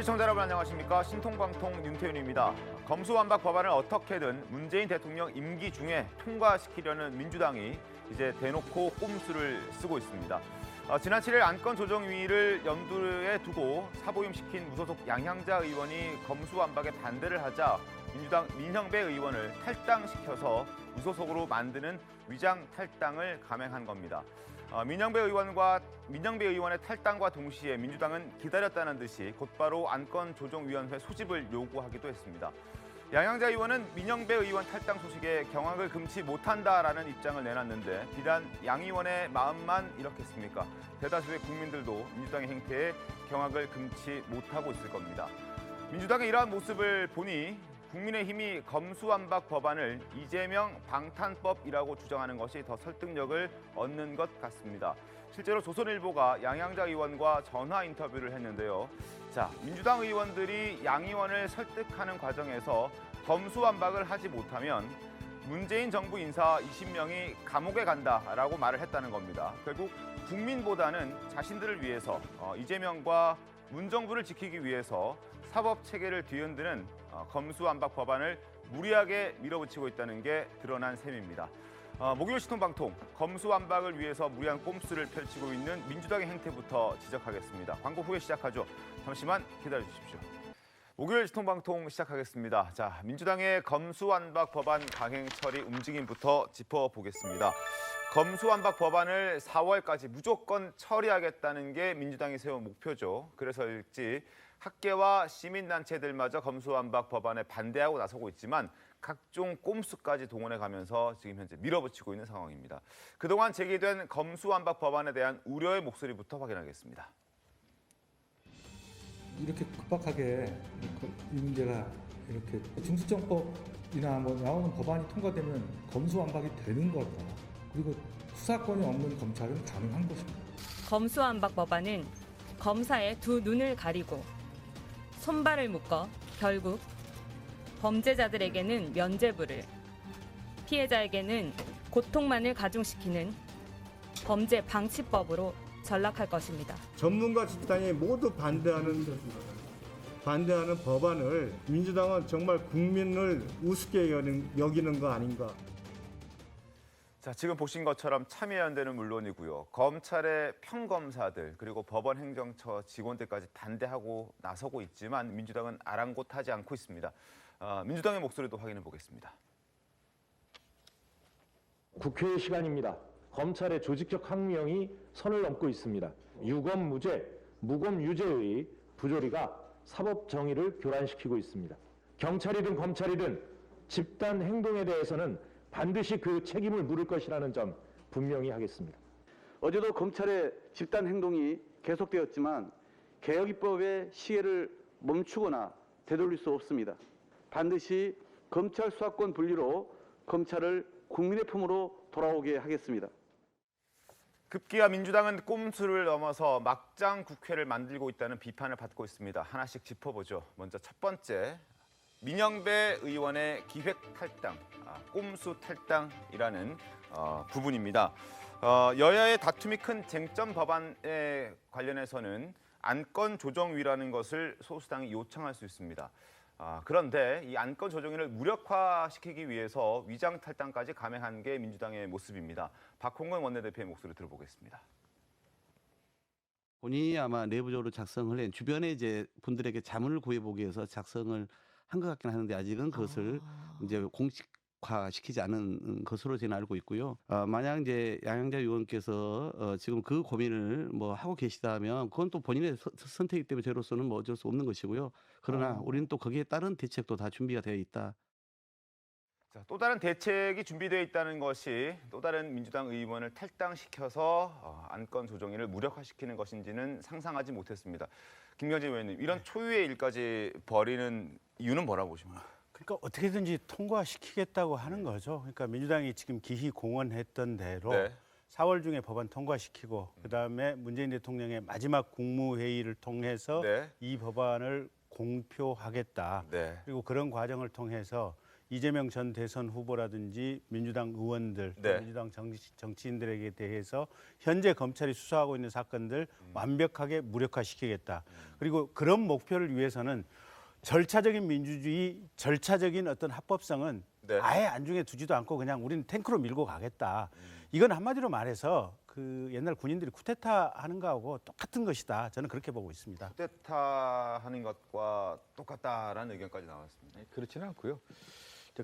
시청자 여러분 안녕하십니까. 신통방통 윤태윤입니다. 검수완박 법안을 어떻게든 문재인 대통령 임기 중에 통과시키려는 민주당이 이제 대놓고 꼼수를 쓰고 있습니다. 지난 7일 안건조정위를 염두에 두고 사보임시킨 무소속 양향자 의원이 검수완박에 반대를 하자 민주당 민형배 의원을 탈당시켜서 무소속으로 만드는 위장 탈당을 감행한 겁니다. 민형배 의원의 탈당과 동시에 민주당은 기다렸다는 듯이 곧바로 안건조정위원회 소집을 요구하기도 했습니다. 양향자 의원은 민형배 의원 탈당 소식에 경악을 금치 못한다라는 입장을 내놨는데 비단 양 의원의 마음만 이렇겠습니까? 대다수의 국민들도 민주당의 행태에 경악을 금치 못하고 있을 겁니다. 민주당의 이러한 모습을 보니 국민의힘이 검수완박 법안을 이재명 방탄법이라고 주장하는 것이 더 설득력을 얻는 것 같습니다. 실제로 조선일보가 양향자 의원과 전화 인터뷰를 했는데요. 자, 민주당 의원들이 양 의원을 설득하는 과정에서 검수완박을 하지 못하면 문재인 정부 인사 20명이 감옥에 간다라고 말을 했다는 겁니다. 결국 국민보다는 자신들을 위해서 이재명과 문정부를 지키기 위해서 사법체계를 뒤흔드는 검수완박 법안을 무리하게 밀어붙이고 있다는 게 드러난 셈입니다. 목요일 시통방통, 검수완박을 위해서 무리한 꼼수를 펼치고 있는 민주당의 행태부터 지적하겠습니다. 광고 후에 시작하죠. 잠시만 기다려주십시오. 목요일 시통방통 시작하겠습니다. 자, 민주당의 검수완박 법안 강행 처리 움직임부터 짚어보겠습니다. 검수완박 법안을 4월까지 무조건 처리하겠다는 게 민주당이 세운 목표죠. 그래서일지 학계와 시민단체들마저 검수완박 법안에 반대하고 나서고 있지만 각종 꼼수까지 동원해가면서 지금 현재 밀어붙이고 있는 상황입니다. 그동안 제기된 검수완박 법안에 대한 우려의 목소리부터 확인하겠습니다. 이렇게 급박하게 이 문제가 이렇게 중수정법이나 뭐 나오는 법안이 통과되면 검수완박이 되는 거다. 그리고 수사권이 없는 검찰은 가능한 것입니다. 검수완박 법안은 검사의 두 눈을 가리고 손발을 묶어 결국 범죄자들에게는 면죄부를, 피해자에게는 고통만을 가중시키는 범죄 방치법으로 전락할 것입니다. 전문가 집단이 모두 반대하는 법안을 민주당은 정말 국민을 우습게 여기는 거 아닌가. 자, 지금 보신 것처럼 참여연대는 물론이고요. 검찰의 평검사들 그리고 법원 행정처 직원들까지 반대하고 나서고 있지만 민주당은 아랑곳하지 않고 있습니다. 민주당의 목소리도 확인해 보겠습니다. 국회의 시간입니다. 검찰의 조직적 항명이 선을 넘고 있습니다. 유검무죄, 무검유죄의 부조리가 사법 정의를 교란시키고 있습니다. 경찰이든 검찰이든 집단 행동에 대해서는 반드시 그 책임을 물을 것이라는 점 분명히 하겠습니다. 어제도 검찰의 집단 행동이 계속되었지만 개혁 입법의 시혜를 멈추거나 되돌릴 수 없습니다. 반드시 검찰 수사권 분리로 검찰을 국민의 품으로 돌아오게 하겠습니다. 급기야 민주당은 꼼수를 넘어서 막장 국회를 만들고 있다는 비판을 받고 있습니다. 하나씩 짚어보죠. 먼저 첫 번째, 민형배 의원의 기획 탈당, 꼼수 탈당이라는 부분입니다. 여야의 다툼이 큰 쟁점 법안에 관련해서는 안건조정위라는 것을 소수당이 요청할 수 있습니다. 그런데 이 안건조정위를 무력화시키기 위해서 위장 탈당까지 감행한 게 민주당의 모습입니다. 박홍근 원내대표의 목소리 들어보겠습니다. 본인이 아마 내부적으로 작성을 해 주변에 이제 분들에게 자문을 구해보기 위해서 작성을 한 것 같긴 하는데 아직은 그것을 이제 공식화시키지 않은 것으로 저는 알고 있고요. 만약 이제 양향자 의원께서 지금 그 고민을 뭐 하고 계시다면 그건 또 본인의 선택이기 때문에 저로서는 뭐 어쩔 수 없는 것이고요. 그러나 우리는 또 거기에 따른 대책도 다 준비가 되어 있다. 자, 또 다른 대책이 준비되어 있다는 것이 또 다른 민주당 의원을 탈당시켜서 안건 조정위를 무력화시키는 것인지는 상상하지 못했습니다. 김경진 의원님, 이런 초유의 일까지 벌이는 이유는 뭐라고 보십니까? 그러니까 어떻게든지 통과시키겠다고 하는 거죠. 그러니까 민주당이 지금 기히 공언했던 대로 4월 중에 법안 통과시키고 그다음에 문재인 대통령의 마지막 국무회의를 통해서 이 법안을 공표하겠다. 그리고 그런 과정을 통해서 이재명 전 대선 후보라든지 민주당 의원들, 또 네. 민주당 정치인들에게 대해서 현재 검찰이 수사하고 있는 사건들 완벽하게 무력화시키겠다. 그리고 그런 목표를 위해서는 절차적인 민주주의, 절차적인 어떤 합법성은 네. 아예 안중에 두지도 않고 그냥 우리는 탱크로 밀고 가겠다. 이건 한마디로 말해서 그 옛날 군인들이 쿠데타 하는 거하고 똑같은 것이다. 저는 그렇게 보고 있습니다. 쿠데타 하는 것과 똑같다라는 의견까지 나왔습니다. 그렇지는 않고요.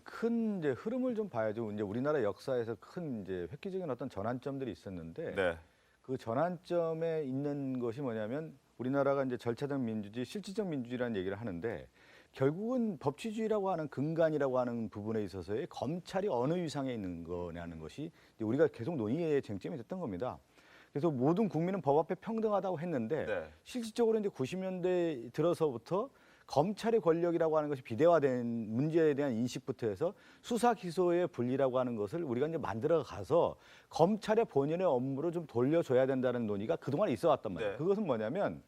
큰 흐름을 좀 봐야죠. 이제 우리나라 역사에서 큰 획기적인 어떤 전환점들이 있었는데 네. 그 전환점에 있는 것이 뭐냐면 우리나라가 이제 절차적 민주주의, 실질적 민주주의라는 얘기를 하는데 결국은 법치주의라고 하는 근간이라고 하는 부분에 있어서의 검찰이 어느 위상에 있는 거냐는 것이 우리가 계속 논의의 쟁점이 됐던 겁니다. 그래서 모든 국민은 법 앞에 평등하다고 했는데 네. 실질적으로 이제 90년대 들어서부터 검찰의 권력이라고 하는 것이 비대화된 문제에 대한 인식부터 해서 수사 기소의 분리라고 하는 것을 우리가 이제 만들어 가서 검찰의 본연의 업무로 좀 돌려줘야 된다는 논의가 그동안 있어 왔단 말이에요. 네. 그것은 뭐냐면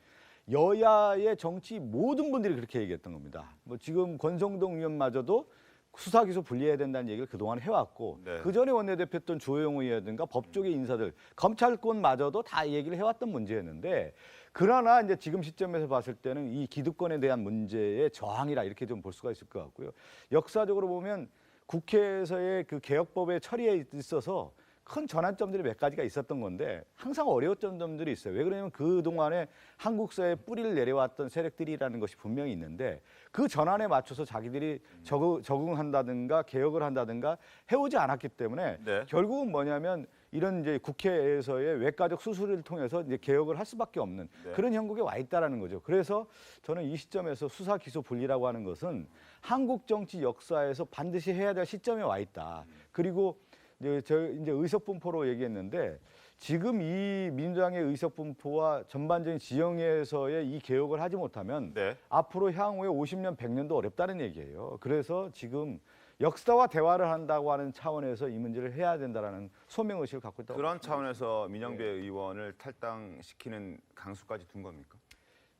여야의 정치 모든 분들이 그렇게 얘기했던 겁니다. 뭐 지금 권성동 의원마저도 수사 기소 분리해야 된다는 얘기를 그동안 해왔고 네. 그 전에 원내대표였던 조영우 의원이라든가 법조계 인사들 검찰권마저도 다 얘기를 해왔던 문제였는데 그러나 이제 지금 시점에서 봤을 때는 이 기득권에 대한 문제의 저항이라 이렇게 좀 볼 수가 있을 것 같고요. 역사적으로 보면 국회에서의 그 개혁법의 처리에 있어서 큰 전환점들이 몇 가지가 있었던 건데 항상 어려웠던 점들이 있어요. 왜 그러냐면 그동안에 한국 사회에 뿌리를 내려왔던 세력들이라는 것이 분명히 있는데 그 전환에 맞춰서 자기들이 적응한다든가 개혁을 한다든가 해오지 않았기 때문에 네. 결국은 뭐냐면 이런 이제 국회에서의 외과적 수술을 통해서 이제 개혁을 할 수밖에 없는 네. 그런 형국에 와 있다라는 거죠. 그래서 저는 이 시점에서 수사 기소 분리라고 하는 것은 한국 정치 역사에서 반드시 해야 될 시점에 와 있다. 그리고 이제 의석 분포로 얘기했는데 지금 이 민주당의 의석 분포와 전반적인 지형에서의 이 개혁을 하지 못하면 네. 앞으로 향후에 50년, 100년도 어렵다는 얘기예요. 그래서 지금 역사와 대화를 한다고 하는 차원에서 이 문제를 해야 된다라는 소명의식을 갖고 있다고 그런 차원에서 민영배 의원을 탈당시키는 강수까지 둔 겁니까?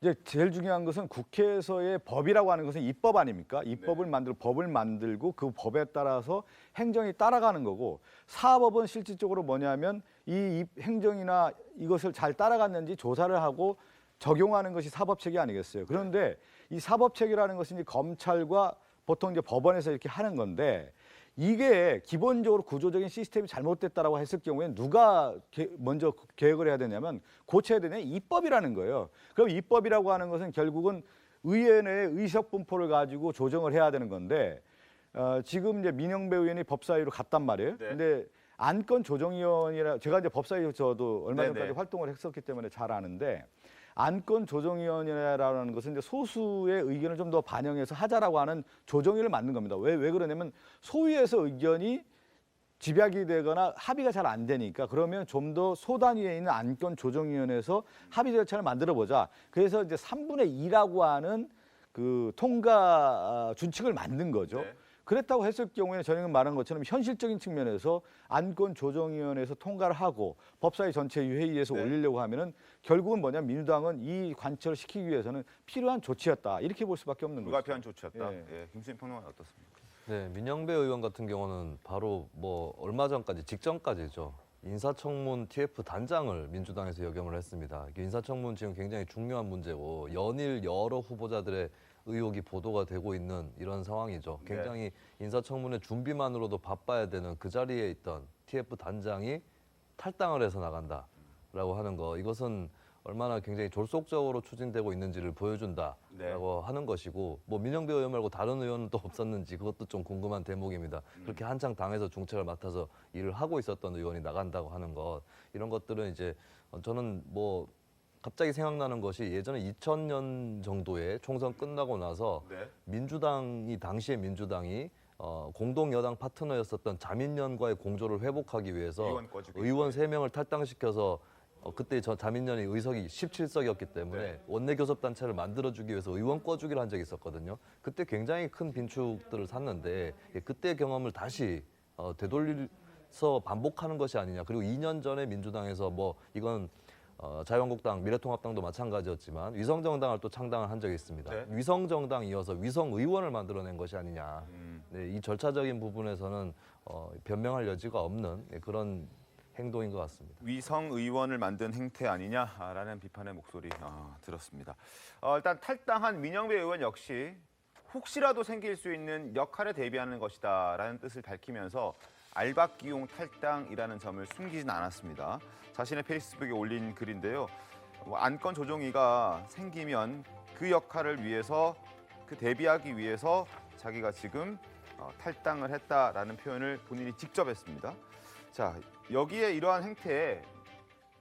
이제 제일 중요한 것은 국회에서의 법이라고 하는 것은 입법 아닙니까? 입법을 만들고 법을 만들고 그 법에 따라서 행정이 따라가는 거고 사법은 실질적으로 뭐냐면 이 행정이나 이것을 잘 따라갔는지 조사를 하고 적용하는 것이 사법체계 아니겠어요? 그런데 이 사법체계라는 것은 이제 검찰과 보통 이제 법원에서 이렇게 하는 건데 이게 기본적으로 구조적인 시스템이 잘못됐다라고 했을 경우에 누가 먼저 개혁을 해야 되냐면 고쳐야 되냐 입법이라는 거예요. 그럼 입법이라고 하는 것은 결국은 의회 내 의석 분포를 가지고 조정을 해야 되는 건데 지금 이제 민영배 의원이 법사위로 갔단 말이에요. 네. 근데 안건 조정위원이라 제가 이제 법사위 저도 얼마 네네. 전까지 활동을 했었기 때문에 잘 아는데 안건 조정위원회라는 것은 이제 소수의 의견을 좀 더 반영해서 하자라고 하는 조정위를 만든 겁니다. 왜 그러냐면 소위에서 의견이 집약이 되거나 합의가 잘 안 되니까 그러면 좀 더 소단위에 있는 안건 조정위원회에서 합의 절차를 만들어 보자. 그래서 이제 3분의 2라고 하는 그 통과 준칙을 만든 거죠. 네. 그랬다고 했을 경우에 저희는 말한 것처럼 현실적인 측면에서 안건 조정위원회에서 통과를 하고 법사위 전체 회의에서 네. 올리려고 하면은 결국은 뭐냐 민주당은 이 관철을 시키기 위해서는 필요한 조치였다 이렇게 볼 수밖에 없는 거죠. 불가피한 조치였다. 예. 예. 김수인 평론가는 어떻습니까? 네, 민영배 의원 같은 경우는 바로 뭐 얼마 전까지 직전까지죠. 인사청문 TF 단장을 민주당에서 역임을 했습니다. 인사청문 지금 굉장히 중요한 문제고 연일 여러 후보자들의 의혹이 보도가 되고 있는 이런 상황이죠. 굉장히 인사청문회 준비만으로도 바빠야 되는 그 자리에 있던 TF 단장이 탈당을 해서 나간다라고 하는 거 이것은 얼마나 굉장히 졸속적으로 추진되고 있는지를 보여준다라고 하는 것이고 뭐 민영배 의원 말고 다른 의원은 또 없었는지 그것도 좀 궁금한 대목입니다. 그렇게 한창 당에서 중책을 맡아서 일을 하고 있었던 의원이 나간다고 하는 것 이런 것들은 이제 저는 뭐 갑자기 생각나는 것이 예전에 2000년 정도에 총선 끝나고 나서 당시의 민주당이 공동 여당 파트너였었던 자민련과의 공조를 회복하기 위해서 의원 3명을 탈당시켜서 그때 저 자민련의 의석이 17석이었기 때문에 원내 교섭단체를 만들어주기 위해서 의원 꿔주기를 한 적이 있었거든요. 그때 굉장히 큰 빈축들을 샀는데 그때 경험을 다시 되돌려서 반복하는 것이 아니냐. 그리고 2년 전에 민주당에서 뭐 이건 자유한국당, 미래통합당도 마찬가지였지만 위성정당을 또 창당을 한 적이 있습니다. 위성정당 이어서 위성의원을 만들어낸 것이 아니냐. 네, 이 절차적인 부분에서는 변명할 여지가 없는 그런 행동인 것 같습니다. 위성 의원을 만든 행태 아니냐라는 비판의 목소리 들었습니다. 일단 탈당한 민영배 의원 역시 혹시라도 생길 수 있는 역할에 대비하는 것이다라는 뜻을 밝히면서 알박기용 탈당이라는 점을 숨기진 않았습니다. 자신의 페이스북에 올린 글인데요. 안건 조정위가 생기면 그 역할을 위해서 그 대비하기 위해서 자기가 지금 탈당을 했다라는 표현을 본인이 직접 했습니다. 자, 여기에 이러한 행태에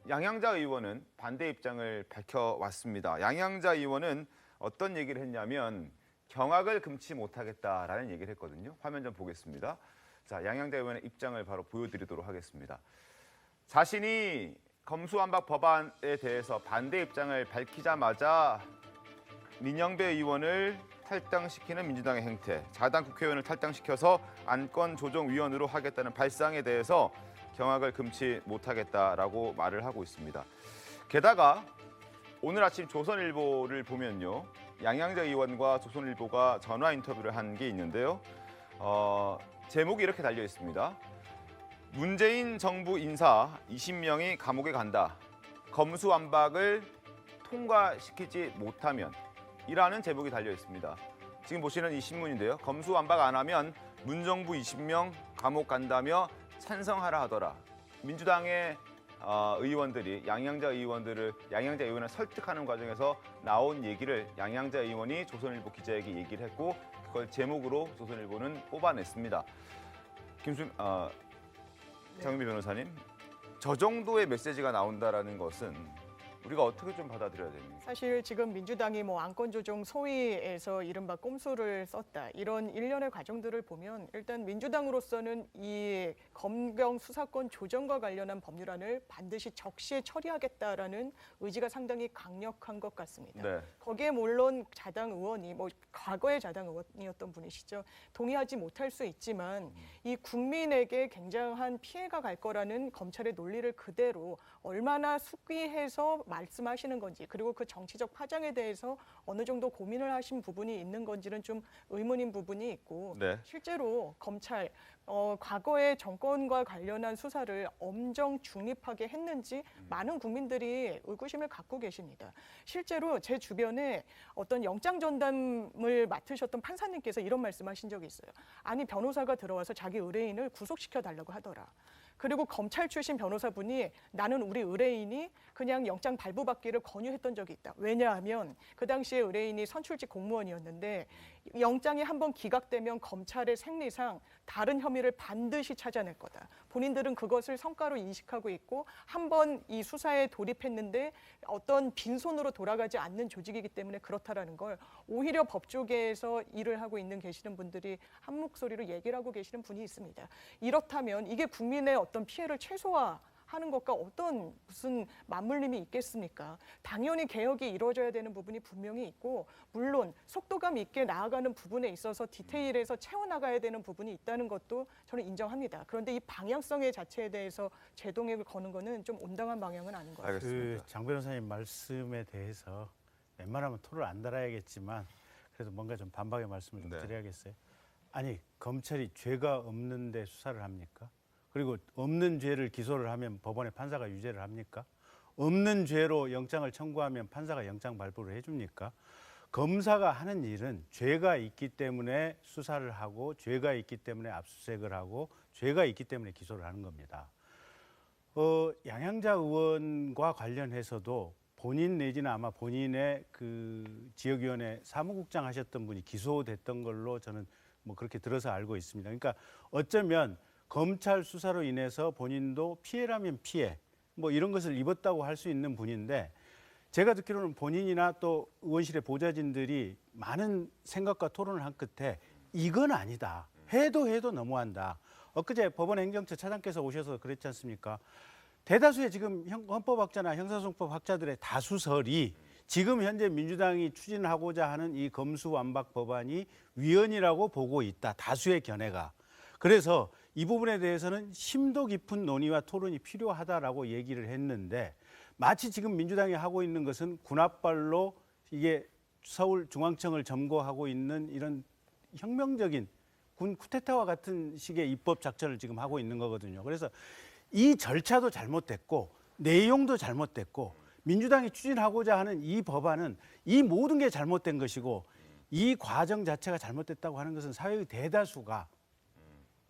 양양자 의원은 반대 입장을 밝혀왔습니다. 양양자 의원은 어떤 얘기를 했냐면 경악을 금치 못하겠다라는 얘기를 했거든요. 화면 좀 보겠습니다. 자, 양양자 의원의 입장을 바로 보여드리도록 하겠습니다. 자신이 검수완박 법안에 대해서 반대 입장을 밝히자마자 민영배 의원을 탈당시키는 민주당의 행태, 자당 국회의원을 탈당시켜서 안건조정위원으로 하겠다는 발상에 대해서 경악을 금치 못하겠다라고 말을 하고 있습니다. 게다가 오늘 아침 조선일보를 보면요. 양양자 의원과 조선일보가 전화 인터뷰를 한 게 있는데요. 제목이 이렇게 달려 있습니다. 문재인 정부 인사 20명이 감옥에 간다. 검수완박을 통과시키지 못하면 이라는 제목이 달려 있습니다. 지금 보시는 이 신문인데요. 검수완박 안 하면 문정부 20명 감옥 간다며 찬성하라 하더라. 민주당의 의원들이 양양자 의원을 설득하는 과정에서 나온 얘기를 양양자 의원이 조선일보 기자에게 얘기를 했고 그걸 제목으로 조선일보는 뽑아냈습니다. 장윤비 변호사님, 저 정도의 메시지가 나온다라는 것은 우리가 어떻게 좀 받아들여야 됩니까? 사실 지금 민주당이 안건조정 소위에서 이른바 꼼수를 썼다. 이런 일련의 과정들을 보면 일단 민주당으로서는 이 검경 수사권 조정과 관련한 법률안을 반드시 적시에 처리하겠다라는 의지가 상당히 강력한 것 같습니다. 네. 거기에 물론 자당 의원이 과거의 자당 의원이었던 분이시죠. 동의하지 못할 수 있지만 이 국민에게 굉장한 피해가 갈 거라는 검찰의 논리를 그대로 얼마나 숙기해서 말씀하시는 건지 그리고 그 정치적 파장에 대해서 어느 정도 고민을 하신 부분이 있는 건지는 좀 의문인 부분이 있고 네. 실제로 검찰 과거의 정권과 관련한 수사를 엄정 중립하게 했는지 많은 국민들이 의구심을 갖고 계십니다. 실제로 제 주변에 어떤 영장 전담을 맡으셨던 판사님께서 이런 말씀하신 적이 있어요. 아니 변호사가 들어와서 자기 의뢰인을 구속시켜 달라고 하더라. 그리고 검찰 출신 변호사분이 나는 우리 의뢰인이 그냥 영장 발부받기를 권유했던 적이 있다. 왜냐하면 그 당시에 의뢰인이 선출직 공무원이었는데 영장이 한번 기각되면 검찰의 생리상 다른 혐의를 반드시 찾아낼 거다. 본인들은 그것을 성과로 인식하고 있고 한번 이 수사에 돌입했는데 어떤 빈손으로 돌아가지 않는 조직이기 때문에 그렇다라는 걸 오히려 법조계에서 일을 하고 계시는 분들이 한 목소리로 얘기를 하고 계시는 분이 있습니다. 이렇다면 이게 국민의 어떤 피해를 최소화하는 것과 어떤 무슨 맞물림이 있겠습니까? 당연히 개혁이 이루어져야 되는 부분이 분명히 있고 물론 속도감 있게 나아가는 부분에 있어서 디테일에서 채워나가야 되는 부분이 있다는 것도 저는 인정합니다. 그런데 이 방향성의 자체에 대해서 제동을 거는 거는 좀 온당한 방향은 아닌 것 같습니다. 장 변호사님 말씀에 대해서 웬만하면 토를 안 달아야겠지만 그래도 뭔가 좀 반박의 말씀을 좀 드려야겠어요. 아니 검찰이 죄가 없는데 수사를 합니까? 그리고 없는 죄를 기소를 하면 법원의 판사가 유죄를 합니까? 없는 죄로 영장을 청구하면 판사가 영장 발부를 해줍니까? 검사가 하는 일은 죄가 있기 때문에 수사를 하고 죄가 있기 때문에 압수수색을 하고 죄가 있기 때문에 기소를 하는 겁니다. 양양자 의원과 관련해서도 본인 내지는 아마 본인의 그 지역위원회 사무국장 하셨던 분이 기소됐던 걸로 저는 그렇게 들어서 알고 있습니다. 그러니까 어쩌면 검찰 수사로 인해서 본인도 피해라면 피해 이런 것을 입었다고 할 수 있는 분인데 제가 듣기로는 본인이나 또 의원실의 보좌진들이 많은 생각과 토론을 한 끝에 이건 아니다. 해도 너무한다. 엊그제 법원 행정처 차장께서 오셔서 그랬지 않습니까? 대다수의 지금 헌법학자나 형사소송법 학자들의 다수설이 지금 현재 민주당이 추진하고자 하는 이 검수완박 법안이 위헌이라고 보고 있다. 다수의 견해가. 그래서 이 부분에 대해서는 심도 깊은 논의와 토론이 필요하다라고 얘기를 했는데 마치 지금 민주당이 하고 있는 것은 군합발로 이게 서울중앙청을 점거하고 있는 이런 혁명적인 군 쿠데타와 같은 식의 입법 작전을 지금 하고 있는 거거든요. 그래서 이 절차도 잘못됐고 내용도 잘못됐고 민주당이 추진하고자 하는 이 법안은 이 모든 게 잘못된 것이고 이 과정 자체가 잘못됐다고 하는 것은 사회의 대다수가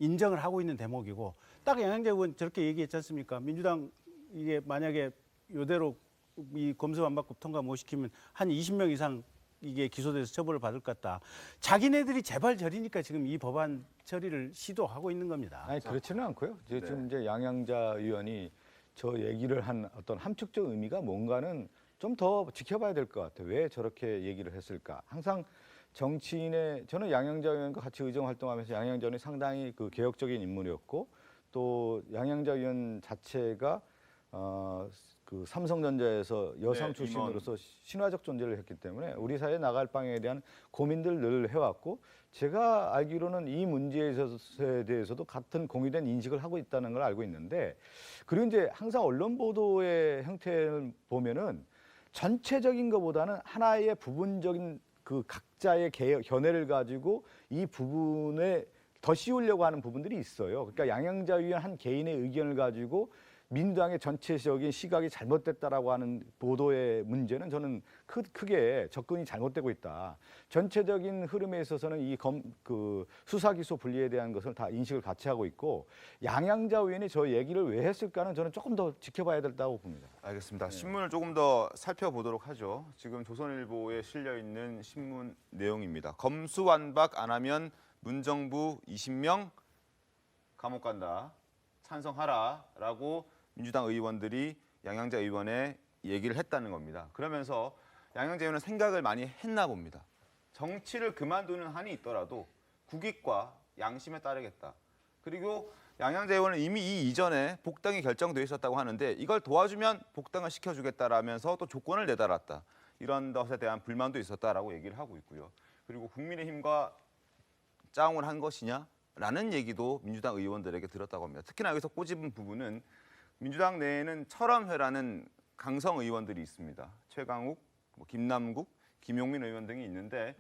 인정을 하고 있는 대목이고 딱 양양자 의원 저렇게 얘기했지 않습니까? 민주당 이게 만약에 이대로 이 검수완박법 통과 못 시키면 한 20명 이상 이게 기소돼서 처벌을 받을 것 같다. 자기네들이 제발 저리니까 지금 이 법안 처리를 시도하고 있는 겁니다. 아니 그렇지는 않고요. 지금 이제 양양자 의원이 저 얘기를 한 어떤 함축적 의미가 뭔가는 좀 더 지켜봐야 될 것 같아요. 왜 저렇게 얘기를 했을까? 항상 정치인의 저는 양양자 의원과 같이 의정 활동하면서 양양자 의원이 상당히 그 개혁적인 인물이었고 또 양양자 의원 자체가 그 삼성전자에서 여성 네, 출신으로서 신화적 존재를 했기 때문에 우리 사회에 나갈 방향에 대한 고민들 늘 해왔고 제가 알기로는 이 문제에 대해서도 같은 공유된 인식을 하고 있다는 걸 알고 있는데 그리고 이제 항상 언론 보도의 형태를 보면은 전체적인 것보다는 하나의 부분적인 그 각자의 견해를 가지고 이 부분에 더 씌우려고 하는 부분들이 있어요. 그러니까 양양자 의원 한 개인의 의견을 가지고 민주당의 전체적인 시각이 잘못됐다라고 하는 보도의 문제는 저는 크게 접근이 잘못되고 있다. 전체적인 흐름에 있어서는 그 수사 기소 분리에 대한 것을 다 인식을 같이 하고 있고 양양자 의원이 저 얘기를 왜 했을까는 저는 조금 더 지켜봐야 된다고 봅니다. 알겠습니다. 신문을 조금 더 살펴보도록 하죠. 지금 조선일보에 실려 있는 신문 내용입니다. 검수완박 안 하면 문정부 20명 감옥 간다. 찬성하라라고 민주당 의원들이 양양자 의원의 얘기를 했다는 겁니다. 그러면서 양양자 의원은 생각을 많이 했나 봅니다. 정치를 그만두는 한이 있더라도 국익과 양심에 따르겠다. 그리고 양양자 의원은 이미 이 이전에 복당이 결정돼 있었다고 하는데 이걸 도와주면 복당을 시켜주겠다라면서 또 조건을 내달았다. 이런 것에 대한 불만도 있었다라고 얘기를 하고 있고요. 그리고 국민의힘과 짜옹을 한 것이냐라는 얘기도 민주당 의원들에게 들었다고 합니다. 특히나 여기서 꼬집은 부분은 민주당 내에는 철험회라는 강성 의원들이 있습니다. 최강욱, 김남국, 김용민 의원 등이 있는데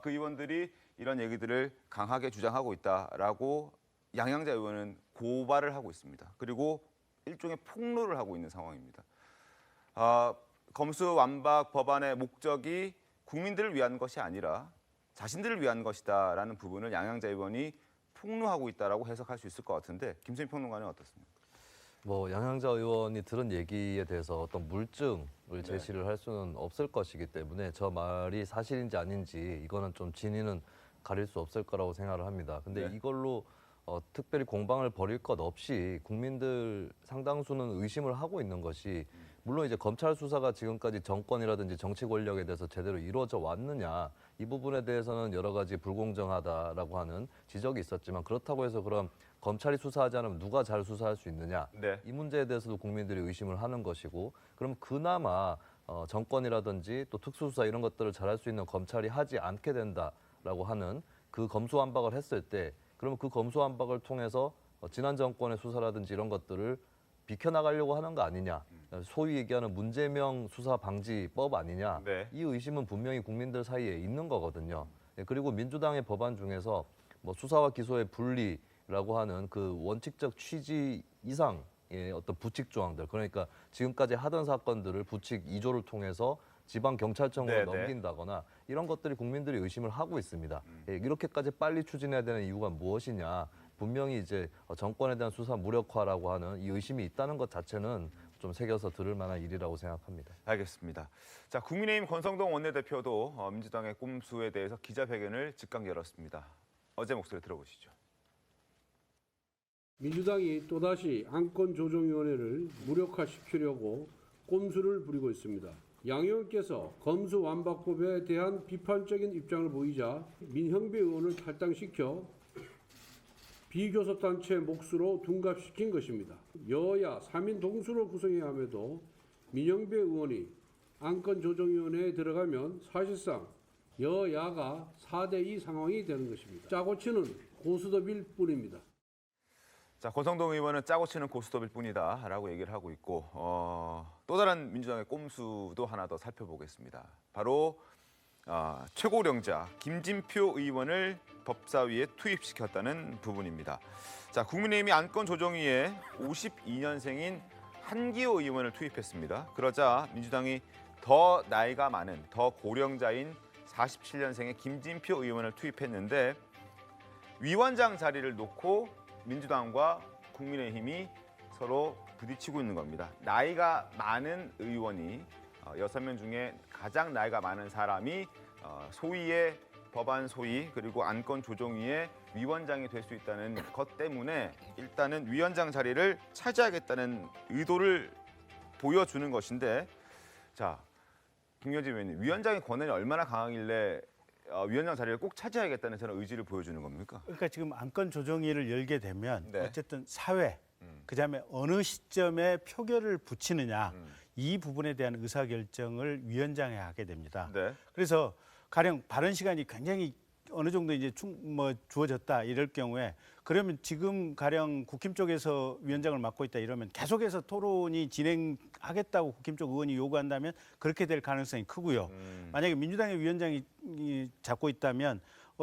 그 의원들이 이런 얘기들을 강하게 주장하고 있다라고 양양자 의원은 고발을 하고 있습니다. 그리고 일종의 폭로를 하고 있는 상황입니다. 검수완박 법안의 목적이 국민들을 위한 것이 아니라 자신들을 위한 것이다라는 부분을 양양자 의원이 폭로하고 있다라고 해석할 수 있을 것 같은데 김수민 평론가는 어떻습니까? 뭐 양양자 의원이 들은 얘기에 대해서 어떤 물증을 제시를 할 수는 없을 것이기 때문에 저 말이 사실인지 아닌지 이거는 좀 진위는 가릴 수 없을 거라고 생각을 합니다. 근데 이걸로 특별히 공방을 벌일 것 없이 국민들 상당수는 의심을 하고 있는 것이 물론 이제 검찰 수사가 지금까지 정권이라든지 정치 권력에 대해서 제대로 이루어져 왔느냐 이 부분에 대해서는 여러 가지 불공정하다라고 하는 지적이 있었지만 그렇다고 해서 그럼 검찰이 수사하지 않으면 누가 잘 수사할 수 있느냐 이 문제에 대해서도 국민들이 의심을 하는 것이고 그럼 그나마 정권이라든지 또 특수수사 이런 것들을 잘할 수 있는 검찰이 하지 않게 된다라고 하는 그 검수완박을 했을 때 그러면 그 검수완박을 통해서 지난 정권의 수사라든지 이런 것들을 비켜나가려고 하는 거 아니냐. 소위 얘기하는 문제명 수사 방지법 아니냐. 이 의심은 분명히 국민들 사이에 있는 거거든요. 그리고 민주당의 법안 중에서 뭐 수사와 기소의 분리라고 하는 그 원칙적 취지 이상의 어떤 부칙 조항들. 그러니까 지금까지 하던 사건들을 부칙 2조를 통해서 지방경찰청으로 넘긴다거나 이런 것들이 국민들이 의심을 하고 있습니다. 이렇게까지 빨리 추진해야 되는 이유가 무엇이냐. 분명히 이제 정권에 대한 수사 무력화라고 하는 이 의심이 있다는 것 자체는 좀 새겨서 들을 만한 일이라고 생각합니다. 알겠습니다. 자, 국민의힘 권성동 원내대표도 민주당의 꼼수에 대해서 기자회견을 즉각 열었습니다. 어제 목소리 들어보시죠. 민주당이 또다시 안건조정위원회를 무력화시키려고 꼼수를 부리고 있습니다. 양 의원께서 검수완박법에 대한 비판적인 입장을 보이자 민형배 의원을 탈당시켜 비교섭단체 몫으로 둔갑시킨 것입니다. 여야 3인 동수로 구성해야 함에도 민형배 의원이 안건조정위원회에 들어가면 사실상 여야가 4대2 상황이 되는 것입니다. 짜고 치는 고스톱일 뿐입니다. 자, 권성동 의원은 짜고 치는 고스톱일 뿐이다라고 얘기를 하고 있고 또 다른 민주당의 꼼수도 하나 더 살펴보겠습니다. 바로 최고령자 김진표 의원을 법사위에 투입시켰다는 부분입니다. 자, 국민의힘이 안건조정위에 52년생인 한기호 의원을 투입했습니다. 그러자 민주당이 더 나이가 많은 더 고령자인 47년생의 김진표 의원을 투입했는데 위원장 자리를 놓고 민주당과 국민의힘이 서로 부딪히고 있는 겁니다. 나이가 많은 의원이 6명 중에 가장 나이가 많은 사람이 소위의 법안 소위 그리고 안건 조정위의 위원장이 될 수 있다는 것 때문에 일단은 위원장 자리를 차지하겠다는 의도를 보여주는 것인데, 자, 김경진 의원님, 위원장의 권한이 얼마나 강하길래 위원장 자리를 꼭 차지하겠다는 저런 의지를 보여주는 겁니까? 그러니까 지금 안건 조정위를 열게 되면 네. 어쨌든 사회, 그다음에 어느 시점에 표결을 붙이느냐 이 부분에 대한 의사결정을 위원장이 하게 됩니다. 네. 그래서 가령 발언 시간이 굉장히 어느 정도 이제 주어졌다 이럴 경우에 그러면 지금 가령 국힘 쪽에서 위원장을 맡고 있다 이러면 계속해서 토론이 진행하겠다고 국힘 쪽 의원이 요구한다면 그렇게 될 가능성이 크고요. 만약에 민주당의 위원장이 잡고 있다면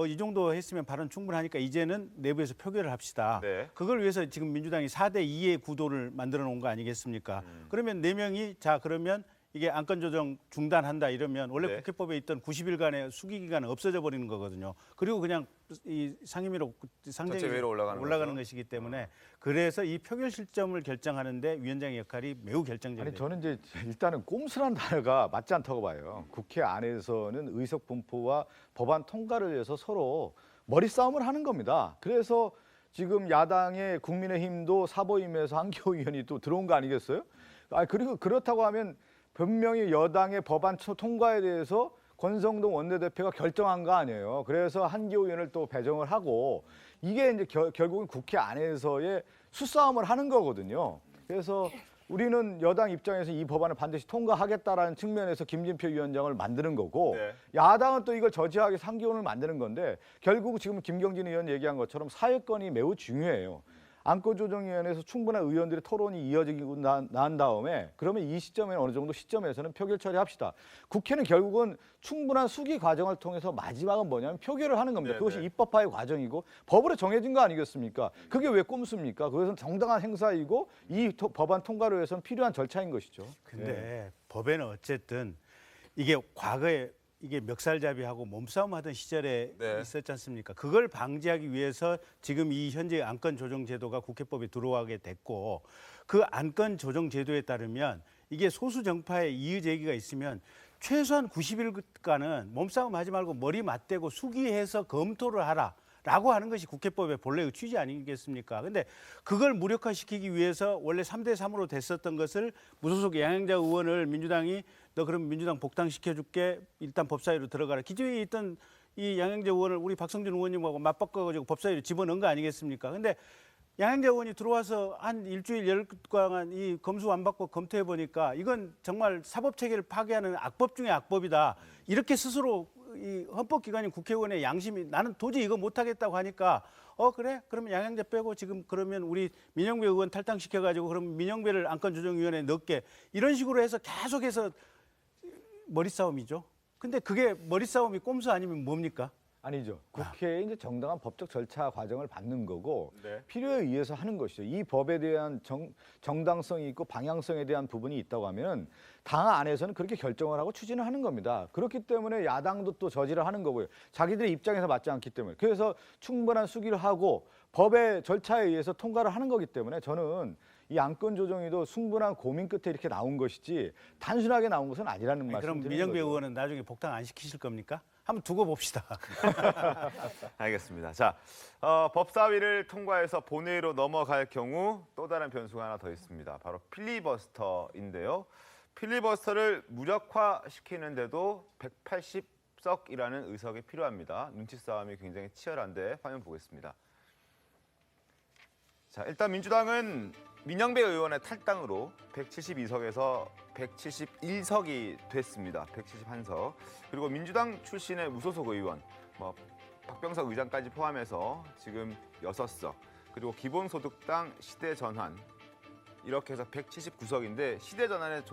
이 정도 했으면 발언 충분하니까 이제는 내부에서 표결을 합시다. 네. 그걸 위해서 지금 민주당이 4대2의 구도를 만들어 놓은 거 아니겠습니까? 그러면 4명이 자 그러면 이게 안건 조정 중단한다 이러면 원래 네. 국회법에 있던 90일간의 수기 기간은 없어져 버리는 거거든요. 그리고 그냥 이 상임위로 전체회의로 올라가는 거죠. 것이기 때문에 그래서 이 표결 실점을 결정하는데 위원장의 역할이 매우 결정적이에요. 아니 저는 이제 일단은 꼼수란 단어가 맞지 않다고 봐요. 국회 안에서는 의석 분포와 법안 통과를 위해서 서로 머리 싸움을 하는 겁니다. 그래서 지금 야당의 국민의힘도 사보임에서 한기호 의원이 또 들어온 거 아니겠어요? 그리고 그렇다고 하면 분명히 여당의 법안 통과에 대해서 권성동 원내대표가 결정한 거 아니에요. 그래서 한기호 의원을 또 배정을 하고 이게 이제 결국은 국회 안에서의 수싸움을 하는 거거든요. 그래서 우리는 여당 입장에서 이 법안을 반드시 통과하겠다라는 측면에서 김진표 위원장을 만드는 거고 네. 야당은 또 이걸 저지하기 위해서 한기호 의원을 만드는 건데 결국 지금 김경진 의원 얘기한 것처럼 사회권이 매우 중요해요. 안건조정위원회에서 충분한 의원들의 토론이 이어지고 난 다음에 그러면 이 시점에 어느 정도 시점에서는 표결 처리합시다. 국회는 결국은 충분한 수기 과정을 통해서 마지막은 뭐냐면 표결을 하는 겁니다. 네네. 그것이 입법화의 과정이고 법으로 정해진 거 아니겠습니까? 그게 왜 꼼수입니까? 그것은 정당한 행사이고 이 법안 통과를 위해서는 필요한 절차인 것이죠. 근데 법에는 어쨌든 이게 과거에 이게 멱살잡이하고 몸싸움 하던 시절에 네. 있었지 않습니까? 그걸 방지하기 위해서 지금 이 현재 안건 조정 제도가 국회법에 들어가게 됐고 그 안건 조정 제도에 따르면 이게 소수 정파의 이의 제기가 있으면 최소한 90일간은 몸싸움 하지 말고 머리 맞대고 수기해서 검토를 하라라고 하는 것이 국회법의 본래의 취지 아니겠습니까? 근데 그걸 무력화시키기 위해서 원래 3대3으로 됐었던 것을 무소속 양양자 의원을 민주당이 너 그럼 민주당 복당시켜줄게 일단 법사위로 들어가라. 기존에 있던 이 양양자 의원을 우리 박성준 의원님하고 맞바꿔가지고 법사위로 집어넣은 거 아니겠습니까? 근데 양양자 의원이 들어와서 한 일주일 열흘간 이 검수완박법 검토해 보니까 이건 정말 사법체계를 파괴하는 악법 중에 악법이다. 이렇게 스스로 이 헌법기관인 국회의원의 양심이 나는 도저히 이거 못하겠다고 하니까 그래? 그러면 양양자 빼고 지금 그러면 우리 민영배 의원 탈당시켜가지고 그럼 민영배를 안건조정위원회에 넣게 이런 식으로 해서 계속해서 머리싸움이죠. 근데 그게 머리싸움이 꼼수 아니면 뭡니까? 아니죠. 국회에 이제 정당한 법적 절차 과정을 받는 거고 네. 필요에 의해서 하는 것이죠. 이 법에 대한 정당성이 있고 방향성에 대한 부분이 있다고 하면 당 안에서는 그렇게 결정을 하고 추진을 하는 겁니다. 그렇기 때문에 야당도 또 저지를 하는 거고요. 자기들의 입장에서 맞지 않기 때문에. 그래서 충분한 수기를 하고 법의 절차에 의해서 통과를 하는 거기 때문에 저는 이 안건 조정위도 충분한 고민 끝에 이렇게 나온 것이지 단순하게 나온 것은 아니라는 말씀 그럼 드리는 민영배 거죠. 의원은 나중에 복당 안 시키실 겁니까? 한번 두고 봅시다. 알겠습니다. 자, 법사위를 통과해서 본회의로 넘어갈 경우 또 다른 변수가 하나 더 있습니다. 바로 필리버스터인데요. 필리버스터를 무력화시키는데도 180석이라는 의석이 필요합니다. 눈치 싸움이 굉장히 치열한데 화면 보겠습니다. 자, 일단 민주당은 민영배 의원의 탈당으로 172석에서 171석이 됐습니다. 171석. 그리고 민주당 출신의 무소속 의원, 박병석 의장까지 포함해서 지금 6석. 그리고 기본소득당 시대전환 이렇게 해서 179석인데 시대전환의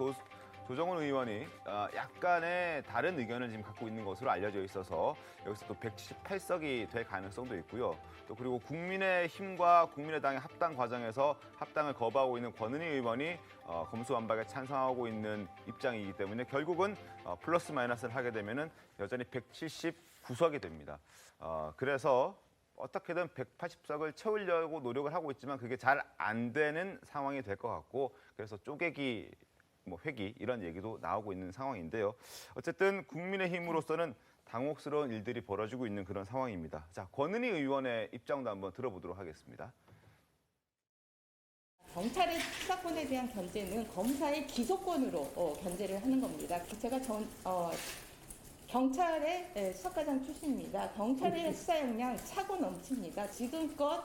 조정훈 의원이 약간의 다른 의견을 지금 갖고 있는 것으로 알려져 있어서 여기서 또 178석이 될 가능성도 있고요. 또 그리고 국민의힘과 국민의당의 합당 과정에서 합당을 거부하고 있는 권은희 의원이 검수완박에 찬성하고 있는 입장이기 때문에 결국은 플러스 마이너스를 하게 되면은 여전히 179석이 됩니다. 그래서 어떻게든 180석을 채우려고 노력을 하고 있지만 그게 잘 안 되는 상황이 될 것 같고 그래서 쪼개기, 회기 이런 얘기도 나오고 있는 상황인데요. 어쨌든 국민의힘으로서는 당혹스러운 일들이 벌어지고 있는 그런 상황입니다. 자, 권은희 의원의 입장도 한번 들어보도록 하겠습니다. 경찰의 수사권에 대한 견제는 검사의 기소권으로 견제를 하는 겁니다. 제가 경찰의 수사과장 출신입니다. 경찰의 수사 역량 차고 넘칩니다. 지금껏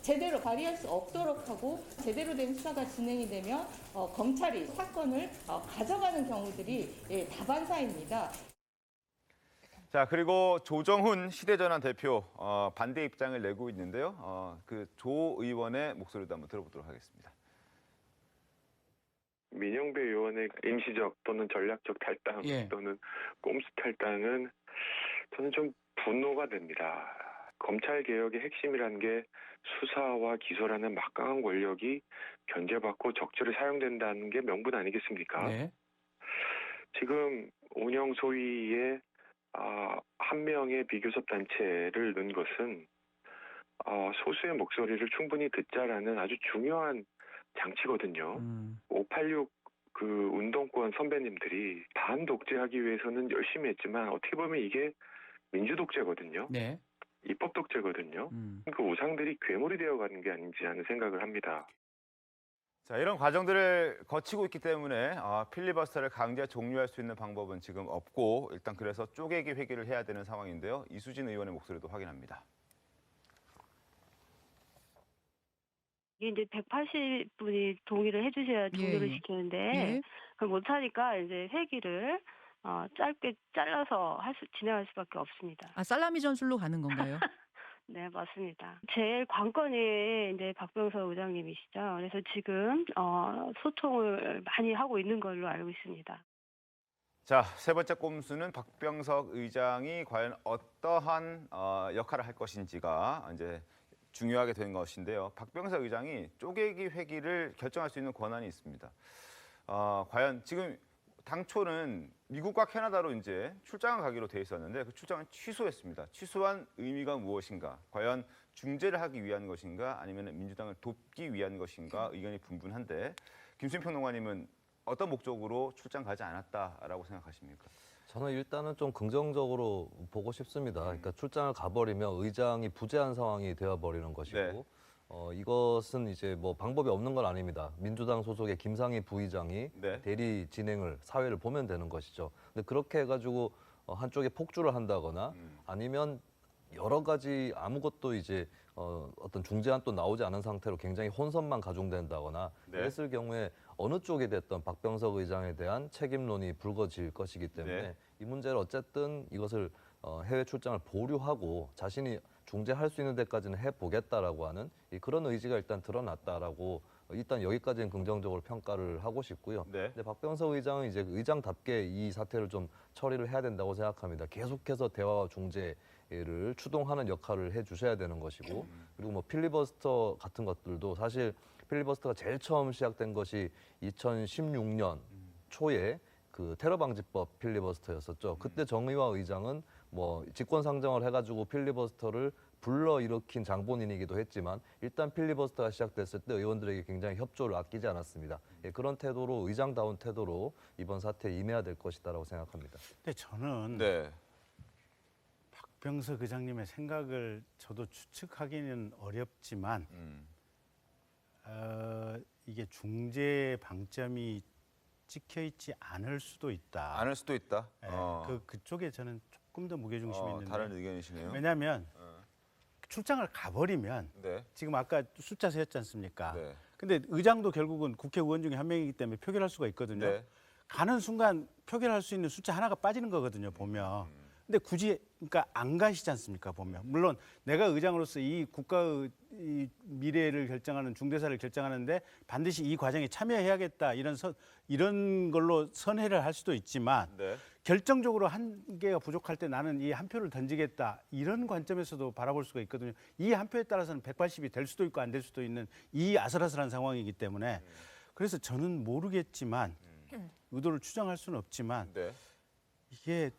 제대로 발휘할 수 없도록 하고 제대로 된 수사가 진행이 되면 검찰이 사건을 가져가는 경우들이 다반사입니다. 자, 그리고 조정훈 시대전환 대표 반대 입장을 내고 있는데요. 그 조 의원의 목소리도 한번 들어보도록 하겠습니다. 민영배 의원의 임시적 또는 전략적 탈당 또는 꼼수 탈당은 저는 좀 분노가 됩니다. 검찰 개혁의 핵심이라는 게 수사와 기소라는 막강한 권력이 견제받고 적절히 사용된다는 게 명분 아니겠습니까? 네. 지금 운영 소위에 한 명의 비교섭 단체를 넣은 것은 소수의 목소리를 충분히 듣자라는 아주 중요한 장치거든요. 586 그 운동권 선배님들이 반독재하기 위해서는 열심히 했지만 어떻게 보면 이게 민주독재거든요. 네. 입법독재거든요. 그 우상들이 괴물이 되어가는 게 아닌지 하는 생각을 합니다. 자, 이런 과정들을 거치고 있기 때문에 필리버스터를 강제 종료할 수 있는 방법은 지금 없고 일단 그래서 쪼개기 회기를 해야 되는 상황인데요. 이수진 의원의 목소리도 확인합니다. 이게 이제 180분이 동의를 해주셔야 종료를 시키는데 그걸 못하니까 이제 회기를 짧게 잘라서 진행할 수밖에 없습니다. 살라미 전술로 가는 건가요? 네, 맞습니다. 제일 관건이 이제 박병석 의장님이시죠. 그래서 지금 소통을 많이 하고 있는 걸로 알고 있습니다. 자, 세 번째 꼼수는 박병석 의장이 과연 어떠한 역할을 할 것인지가 이제 중요하게 된 것인데요. 박병석 의장이 쪼개기 회기를 결정할 수 있는 권한이 있습니다. 과연 지금 당초는 미국과 캐나다로 이제 출장을 가기로 돼 있었는데 그 출장을 취소했습니다. 취소한 의미가 무엇인가? 과연 중재를 하기 위한 것인가? 아니면 민주당을 돕기 위한 것인가? 의견이 분분한데 김수민 평론가님은 어떤 목적으로 출장 가지 않았다라고 생각하십니까? 저는 일단은 좀 긍정적으로 보고 싶습니다. 그러니까 출장을 가버리면 의장이 부재한 상황이 되어버리는 것이고 네. 이것은 이제 뭐 방법이 없는 건 아닙니다. 민주당 소속의 김상희 부의장이 대리 진행을 사회를 보면 되는 것이죠. 근데 그렇게 해가지고 한쪽에 폭주를 한다거나 아니면 여러 가지 아무것도 이제 어떤 중재안 또 나오지 않은 상태로 굉장히 혼선만 가중된다거나 그랬을 경우에 어느 쪽이 됐던 박병석 의장에 대한 책임론이 불거질 것이기 때문에 이 문제를 어쨌든 이것을 해외 출장을 보류하고 자신이 중재할 수 있는 데까지는 해보겠다라고 하는 그런 의지가 일단 드러났다라고 일단 여기까지는 긍정적으로 평가를 하고 싶고요. 근데 박병석 의장은 이제 의장답게 이 사태를 좀 처리를 해야 된다고 생각합니다. 계속해서 대화와 중재를 추동하는 역할을 해주셔야 되는 것이고 그리고 뭐 필리버스터 같은 것들도 사실 필리버스터가 제일 처음 시작된 것이 2016년 초에 그 테러 방지법 필리버스터였었죠. 그때 정의화 의장은 뭐 직권 상정을 해가지고 필리버스터를 불러일으킨 장본인이기도 했지만 일단 필리버스터가 시작됐을 때 의원들에게 굉장히 협조를 아끼지 않았습니다. 그런 태도로 의장다운 태도로 이번 사태에 임해야 될 것이다라고 생각합니다. 근데 저는 박병석 의장님의 생각을 저도 추측하기는 어렵지만 이게 중재 방점이 찍혀 있지 않을 수도 있다. 않을 수도 있다. 그쪽에 저는 조금 더 무게중심이 있는데. 다른 의견이시네요. 왜냐하면 출장을 가버리면 지금 아까 숫자 세였지 않습니까? 근데 의장도 결국은 국회의원 중에 한 명이기 때문에 표결할 수가 있거든요. 가는 순간 표결할 수 있는 숫자 하나가 빠지는 거거든요. 보면. 근데 굳이 그러니까 안 가시지 않습니까 보면. 물론 내가 의장으로서 이 국가의 이 미래를 결정하는 중대사를 결정하는데 반드시 이 과정에 참여해야겠다 이런 걸로 선회를 할 수도 있지만 네. 결정적으로 한 개가 부족할 때 나는 이 한 표를 던지겠다 이런 관점에서도 바라볼 수가 있거든요. 이 한 표에 따라서는 180이 될 수도 있고 안 될 수도 있는 이 아슬아슬한 상황이기 때문에 그래서 저는 모르겠지만 의도를 추정할 수는 없지만 네. 이게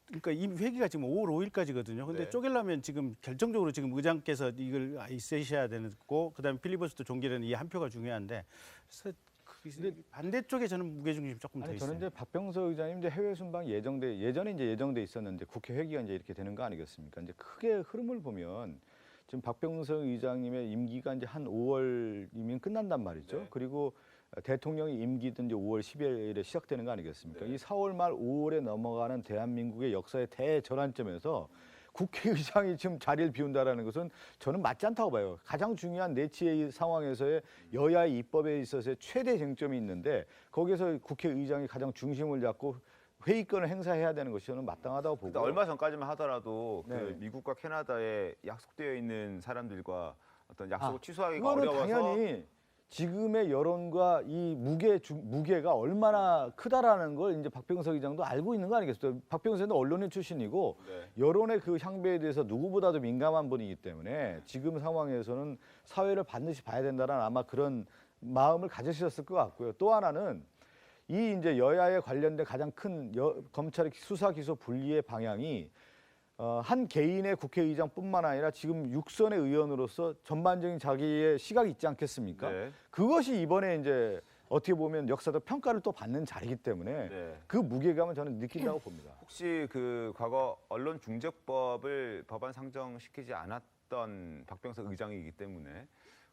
그러니까 이 회기가 지금 5월 5일까지거든요. 근데 네. 쪼개려면 지금 결정적으로 지금 의장께서 이걸 있으셔야 되고 그다음에 필리버스터 종결에는 이 한 표가 중요한데 그래서 반대쪽에 저는 무게중심이 조금 더 아니, 있어요. 저는 이제 박병석 의장님 이제 해외 순방 예전에 이제 예정돼 있었는데 국회 회기가 이제 이렇게 되는 거 아니겠습니까? 이제 크게 흐름을 보면 지금 박병석 의장님의 임기가 이제 한 5월이면 끝난단 말이죠. 네. 그리고 대통령의 임기도 이제 5월 10일에 시작되는 거 아니겠습니까? 네. 이 4월 말 5월에 넘어가는 대한민국의 역사의 대전환점에서 국회의장이 지금 자리를 비운다라는 것은 저는 맞지 않다고 봐요. 가장 중요한 내치의 상황에서의 여야의 입법에 있어서의 최대 쟁점이 있는데 거기에서 국회의장이 가장 중심을 잡고 회의권을 행사해야 되는 것이 저는 마땅하다고 보고. 얼마 전까지만 하더라도 네. 그 미국과 캐나다에 약속되어 있는 사람들과 어떤 약속을 취소하기가 그거는 어려워서 당연히 지금의 여론과 이 무게가 얼마나 크다라는 걸 이제 박병석 의장도 알고 있는 거 아니겠어요? 박병석 의장도 언론인 출신이고 네. 여론의 그 향배에 대해서 누구보다도 민감한 분이기 때문에 지금 상황에서는 사회를 반드시 봐야 된다는 아마 그런 마음을 가지셨을 것 같고요. 또 하나는 이 이제 여야에 관련된 가장 큰 검찰의 수사 기소 분리의 방향이 한 개인의 국회의장뿐만 아니라 지금 육선의 의원으로서 전반적인 자기의 시각이 있지 않겠습니까? 네. 그것이 이번에 이제 어떻게 보면 역사적 평가를 또 받는 자리이기 때문에 네. 그 무게감을 저는 느낀다고 봅니다. 혹시 그 과거 언론중재법을 법안 상정시키지 않았던 박병석 의장이기 때문에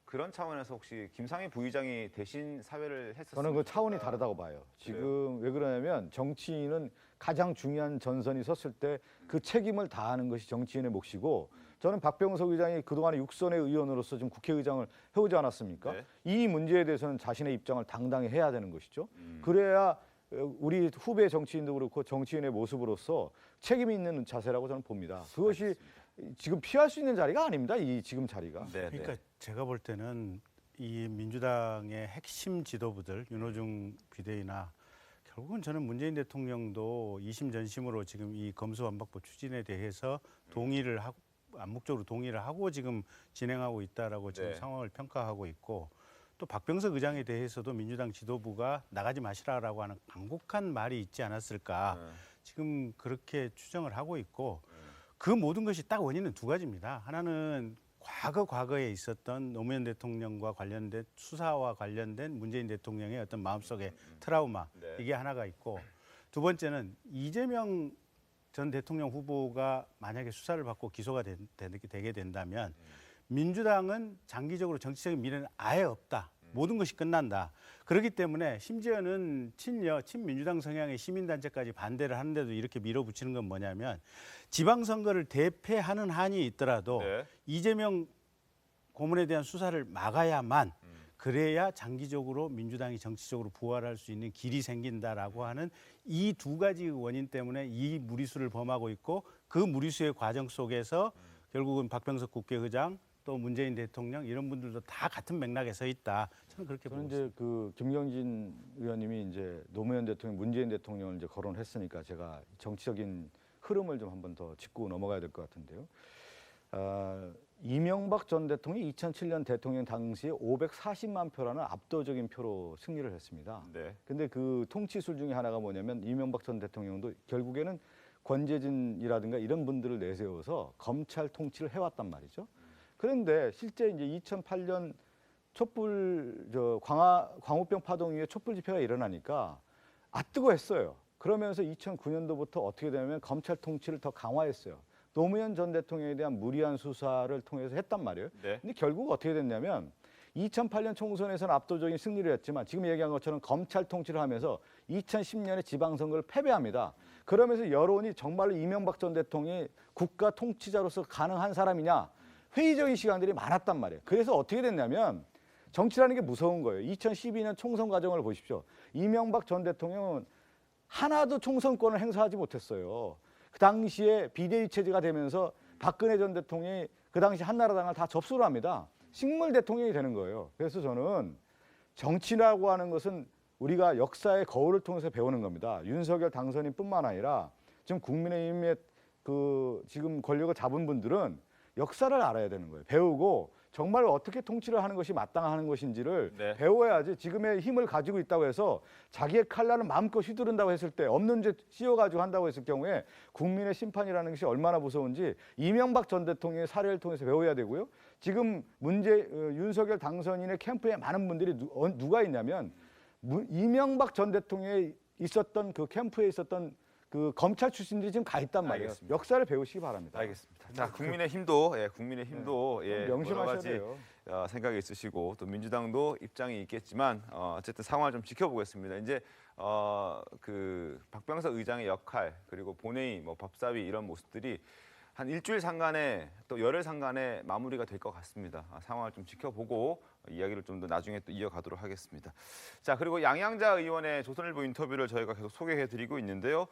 그런 차원에서 혹시 김상희 부의장이 대신 사회를 했었습니까? 저는 그 차원이 다르다고 봐요. 지금 왜 그러냐면 정치인은 가장 중요한 전선이 섰을 때 그 책임을 다하는 것이 정치인의 몫이고 저는 박병석 의장이 그동안에 육선의 의원으로서 지금 국회의장을 해오지 않았습니까? 네. 이 문제에 대해서는 자신의 입장을 당당히 해야 되는 것이죠. 그래야 우리 후배 정치인도 그렇고 정치인의 모습으로서 책임이 있는 자세라고 저는 봅니다. 그것이 알겠습니다. 지금 피할 수 있는 자리가 아닙니다. 이 지금 자리가. 네, 그러니까 네. 제가 볼 때는 이 민주당의 핵심 지도부들 윤호중 비대위나 결국은 저는 문재인 대통령도 이심전심으로 지금 이 검수완박법 추진에 대해서 암묵적으로 동의를 하고 지금 진행하고 있다라고 지금 네. 상황을 평가하고 있고 또 박병석 의장에 대해서도 민주당 지도부가 나가지 마시라라고 하는 간곡한 말이 있지 않았을까 지금 그렇게 추정을 하고 있고 그 모든 것이 딱 원인은 두 가지입니다. 하나는 과거에 있었던 노무현 대통령과 관련된 수사와 관련된 문재인 대통령의 어떤 마음속의 트라우마 네. 이게 하나가 있고 두 번째는 이재명 전 대통령 후보가 만약에 수사를 받고 기소가 되게 된다면 민주당은 장기적으로 정치적인 미래는 아예 없다. 모든 것이 끝난다. 그렇기 때문에 심지어는 친민주당 성향의 시민단체까지 반대를 하는데도 이렇게 밀어붙이는 건 뭐냐면 지방선거를 대패하는 한이 있더라도 네. 이재명 고문에 대한 수사를 막아야만 그래야 장기적으로 민주당이 정치적으로 부활할 수 있는 길이 생긴다라고 하는 이 두 가지 원인 때문에 이 무리수를 범하고 있고 그 무리수의 과정 속에서 결국은 박병석 국회의장 또 문재인 대통령 이런 분들도 다 같은 맥락에 서 있다. 저는 그렇게 보고 있습니다. 이제 그 김경진 의원님이 이제 노무현 대통령, 문재인 대통령을 이제 거론했으니까 제가 정치적인 흐름을 좀 한번 더 짚고 넘어가야 될 것 같은데요. 이명박 전 대통령이 2007년 대통령 당시에 540만 표라는 압도적인 표로 승리를 했습니다. 네. 근데 그 통치술 중에 하나가 뭐냐면 이명박 전 대통령도 결국에는 권재진이라든가 이런 분들을 내세워서 검찰 통치를 해왔단 말이죠. 그런데 실제 이제 2008년 광우병 파동 이후에 촛불 집회가 일어나니까 뜨거웠어요. 그러면서 2009년도부터 어떻게 되냐면 검찰 통치를 더 강화했어요. 노무현 전 대통령에 대한 무리한 수사를 통해서 했단 말이에요. 네. 근데 결국 어떻게 됐냐면 2008년 총선에서는 압도적인 승리를 했지만 지금 얘기한 것처럼 검찰 통치를 하면서 2010년에 지방선거를 패배합니다. 그러면서 여론이 정말로 이명박 전 대통령이 국가 통치자로서 가능한 사람이냐 회의적인 시간들이 많았단 말이에요. 그래서 어떻게 됐냐면 정치라는 게 무서운 거예요. 2012년 총선 과정을 보십시오. 이명박 전 대통령은 하나도 총선권을 행사하지 못했어요. 그 당시에 비대위 체제가 되면서 박근혜 전 대통령이 그 당시 한나라당을 다 접수를 합니다. 식물 대통령이 되는 거예요. 그래서 저는 정치라고 하는 것은 우리가 역사의 거울을 통해서 배우는 겁니다. 윤석열 당선인뿐만 아니라 지금 국민의힘의 그 지금 권력을 잡은 분들은 역사를 알아야 되는 거예요. 배우고 정말 어떻게 통치를 하는 것이 마땅한 것인지를 네. 배워야지. 지금의 힘을 가지고 있다고 해서 자기의 칼날을 마음껏 휘두른다고 했을 때 없는 죄 씌워가지고 한다고 했을 경우에 국민의 심판이라는 것이 얼마나 무서운지 이명박 전 대통령의 사례를 통해서 배워야 되고요. 지금 윤석열 당선인의 캠프에 많은 분들이 누가 있냐면 이명박 전 대통령에 있었던 그 캠프에 있었던 그 검찰 출신들이 지금 가 있단 말이에요. 알겠습니다. 역사를 배우시기 바랍니다. 알겠습니다. 자, 국민의힘도 여러 명심하셔야 가지 돼요. 생각이 있으시고 또 민주당도 입장이 있겠지만 어쨌든 상황을 좀 지켜보겠습니다. 이제 그 박병석 의장의 역할 그리고 본회의, 뭐 법사위 이런 모습들이 한 일주일 상간에 또 열흘 상간에 마무리가 될 것 같습니다. 상황을 좀 지켜보고 이야기를 좀 더 나중에 또 이어가도록 하겠습니다. 자, 그리고 양양자 의원의 조선일보 인터뷰를 저희가 계속 소개해드리고 있는데요.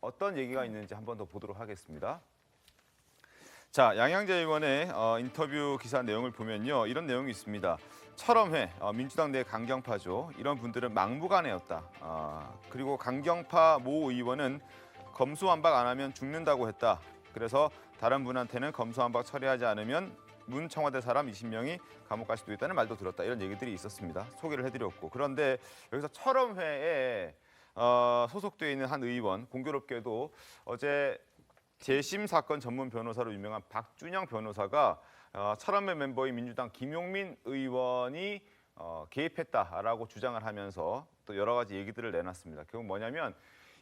어떤 얘기가 있는지 한번 더 보도록 하겠습니다. 자, 양양자 의원의 인터뷰 기사 내용을 보면요, 이런 내용이 있습니다. 철험회, 민주당 내 강경파죠. 이런 분들은 막무가내였다. 그리고 강경파 모 의원은 검수완박 안 하면 죽는다고 했다. 그래서 다른 분한테는 검수완박 처리하지 않으면 문 청와대 사람 20명이 감옥 갈 수도 있다는 말도 들었다. 이런 얘기들이 있었습니다. 소개를 해드렸고, 그런데 여기서 철험회에 소속되어 있는 한 의원, 공교롭게도 어제 재심 사건 전문 변호사로 유명한 박준영 변호사가 철험회 멤버인 민주당 김용민 의원이 개입했다라고 주장을 하면서 또 여러 가지 얘기들을 내놨습니다. 결국 뭐냐면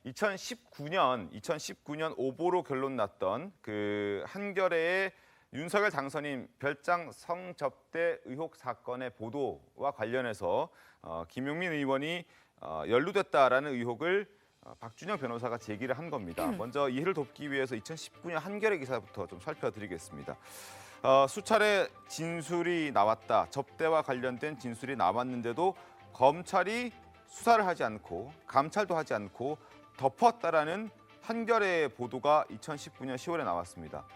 2019년 오보로 결론 났던 그 한겨레의 윤석열 당선인 별장 성접대 의혹 사건의 보도와 관련해서 김용민 의원이 연루됐다라는 의혹을 박준영 변호사가 제기를 한 겁니다. 먼저 이해를 돕기 위해서 2019년 한겨레 기사부터 좀 살펴드리겠습니다. 수차례 진술이 나왔다. 접대와 관련된 진술이 나왔는데도 검찰이 수사를 하지 않고 감찰도 하지 않고 덮었다라는 한겨레의 보도가 2019년 10월에 나왔습니다.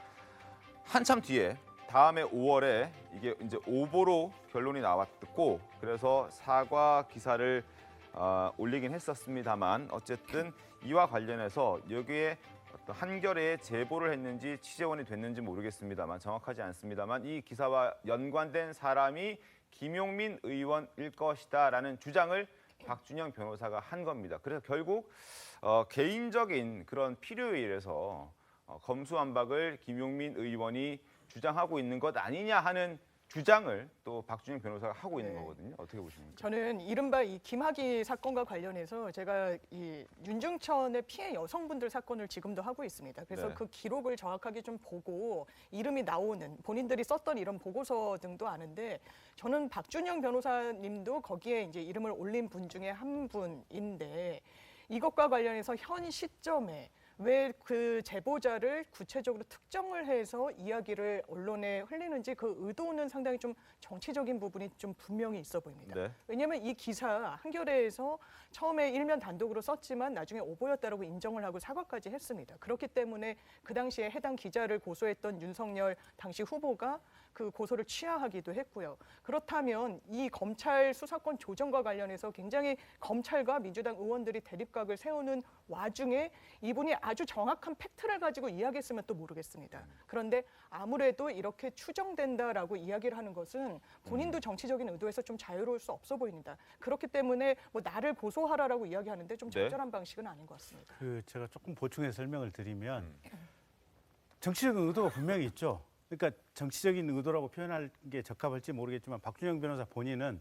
한참 뒤에 다음해 5월에 이게 이제 오보로 결론이 나왔고 그래서 사과 기사를 올리긴 했었습니다만 어쨌든 이와 관련해서 여기에 어떤 한겨레에 제보를 했는지 취재원이 됐는지 모르겠습니다만 정확하지 않습니다만 이 기사와 연관된 사람이 김용민 의원일 것이다라는 주장을 박준영 변호사가 한 겁니다. 그래서 결국 개인적인 그런 필요에 의해서 검수완박을 김용민 의원이 주장하고 있는 것 아니냐 하는 주장을 또 박준영 변호사가 하고 있는 거거든요. 어떻게 보십니까? 저는 이른바 이 김학의 사건과 관련해서 제가 이 윤중천의 피해 여성분들 사건을 지금도 하고 있습니다. 그래서 네. 그 기록을 정확하게 좀 보고 이름이 나오는 본인들이 썼던 이런 보고서 등도 아는데 저는 박준영 변호사님도 거기에 이제 이름을 올린 분 중에 한 분인데 이것과 관련해서 현 시점에 왜 그 제보자를 구체적으로 특정을 해서 이야기를 언론에 흘리는지 그 의도는 상당히 좀 정치적인 부분이 좀 분명히 있어 보입니다. 네. 왜냐하면 이 기사 한겨레에서 처음에 일면 단독으로 썼지만 나중에 오보였다라고 인정을 하고 사과까지 했습니다. 그렇기 때문에 그 당시에 해당 기자를 고소했던 윤석열 당시 후보가 그 고소를 취하하기도 했고요. 그렇다면 이 검찰 수사권 조정과 관련해서 굉장히 검찰과 민주당 의원들이 대립각을 세우는 와중에 이분이 아주 정확한 팩트를 가지고 이야기했으면 또 모르겠습니다. 그런데 아무래도 이렇게 추정된다라고 이야기를 하는 것은 본인도 정치적인 의도에서 좀 자유로울 수 없어 보입니다. 그렇기 때문에 뭐 나를 고소하라라고 이야기하는데 좀 적절한 방식은 아닌 것 같습니다. 제가 조금 보충해 설명을 드리면 정치적인 의도가 분명히 있죠. 그러니까 정치적인 의도라고 표현할 게 적합할지 모르겠지만 박준영 변호사 본인은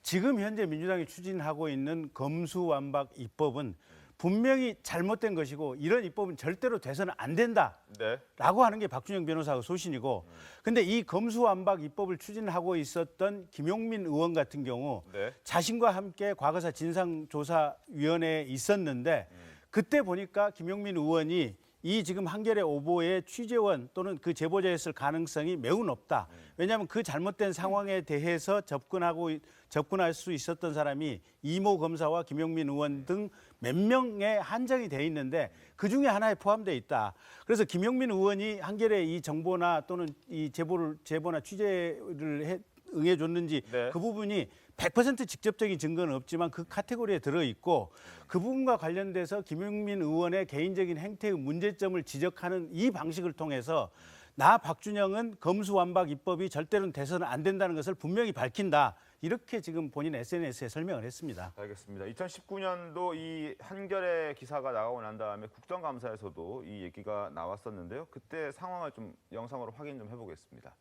지금 현재 민주당이 추진하고 있는 검수완박 입법은 분명히 잘못된 것이고 이런 입법은 절대로 돼서는 안 된다라고 하는 게 박준영 변호사의 소신이고 근데 이 검수완박 입법을 추진하고 있었던 김용민 의원 같은 경우 자신과 함께 과거사 진상조사위원회에 있었는데 그때 보니까 김용민 의원이 이 지금 한겨레 오보의 취재원 또는 그 제보자였을 가능성이 매우 높다. 왜냐하면 그 잘못된 상황에 대해서 접근할 수 있었던 사람이 이모 검사와 김용민 의원 등 몇 명에 한정이 돼 있는데 그 중에 하나에 포함되어 있다. 그래서 김용민 의원이 한겨레 이 정보나 또는 이 제보나 취재를 응해줬는지 네. 그 부분이 100% 직접적인 증거는 없지만 그 카테고리에 들어있고 그 부분과 관련돼서 김용민 의원의 개인적인 행태의 문제점을 지적하는 이 방식을 통해서 나 박준영은 검수완박 입법이 절대로 돼서는 안 된다는 것을 분명히 밝힌다. 이렇게 지금 본인 SNS에 설명을 했습니다. 알겠습니다. 2019년도 이 한겨레 기사가 나가고 난 다음에 국정감사에서도 이 얘기가 나왔었는데요. 그때 상황을 좀 영상으로 확인 좀 해보겠습니다.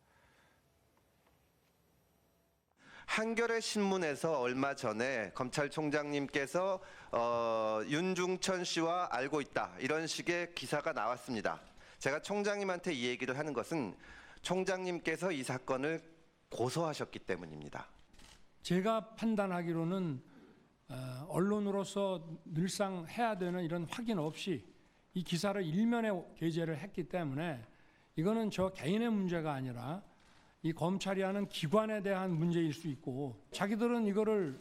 한겨레 신문에서 얼마 전에 검찰총장님께서 윤중천 씨와 알고 있다 이런 식의 기사가 나왔습니다. 제가 총장님한테 이 얘기를 하는 것은 총장님께서 이 사건을 고소하셨기 때문입니다. 제가 판단하기로는 언론으로서 늘상 해야 되는 이런 확인 없이 이 기사를 일면에 게재를 했기 때문에 이거는 저 개인의 문제가 아니라 이 검찰이 하는 기관에 대한 문제일 수 있고 자기들은 이거를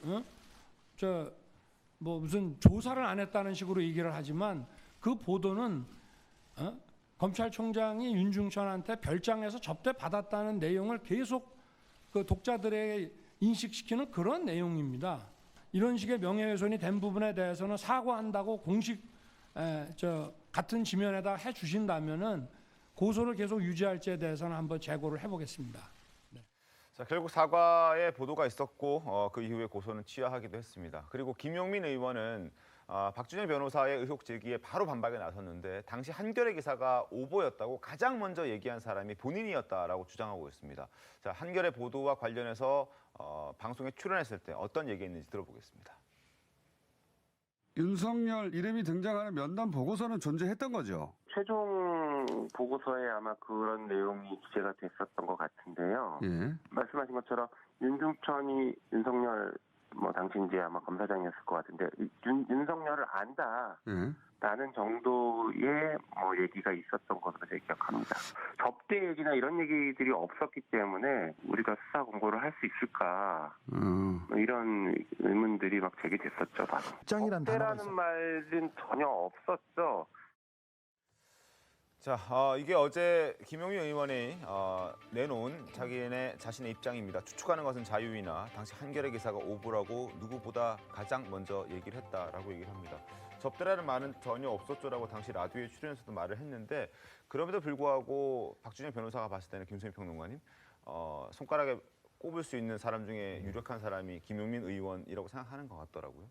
무슨 조사를 안 했다는 식으로 얘기를 하지만 그 보도는 검찰총장이 윤중천한테 별장에서 접대 받았다는 내용을 계속 그 독자들에게 인식시키는 그런 내용입니다. 이런 식의 명예훼손이 된 부분에 대해서는 사과한다고 공식 같은 지면에다 해주신다면은 고소를 계속 유지할지에 대해서는 한번 재고를 해보겠습니다. 네. 자, 결국 사과의 보도가 있었고 그 이후에 고소는 취하하기도 했습니다. 그리고 김용민 의원은 박준영 변호사의 의혹 제기에 바로 반박에 나섰는데 당시 한겨레 기사가 오보였다고 가장 먼저 얘기한 사람이 본인이었다라고 주장하고 있습니다. 자, 한겨레 보도와 관련해서 방송에 출연했을 때 어떤 얘기했는지 들어보겠습니다. 윤석열 이름이 등장하는 면담 보고서는 존재했던 거죠? 최종 보고서에 아마 그런 내용이 기재가 됐었던 것 같은데요. 예. 말씀하신 것처럼 윤중천이 윤석열 당시 이제 아마 검사장이었을 것 같은데 윤석열을 안다. 예. 라는 정도의 얘기가 있었던 것으로 제가 기억합니다. 접대 얘기나 이런 얘기들이 없었기 때문에 우리가 수사 공고를 할 수 있을까 이런 의문들이 막 제기됐었죠. 접대라는 말은 전혀 없었죠. 자, 이게 어제 김용민 의원이 내놓은 자신의 입장입니다. 추측하는 것은 자유이나 당시 한겨레 기사가 오보라고 누구보다 가장 먼저 얘기를 했다라고 얘기를 합니다. 접대라는 말은 전혀 없었죠라고 당시 라디오에 출연해서도 말을 했는데 그럼에도 불구하고 박준영 변호사가 봤을 때는 김수민 평론가님 손가락에 꼽을 수 있는 사람 중에 유력한 사람이 김용민 의원이라고 생각하는 것 같더라고요.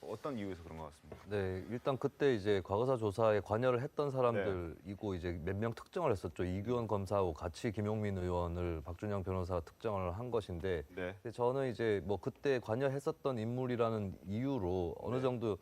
어떤 이유에서 그런 것 같습니다. 네, 일단 그때 이제 과거사 조사에 관여를 했던 사람들이고 이제 몇 명 특정을 했었죠. 이규원 검사하고 같이 김용민 의원을 박준영 변호사가 특정을 한 것인데 근데 저는 이제 그때 관여했었던 인물이라는 이유로 어느 정도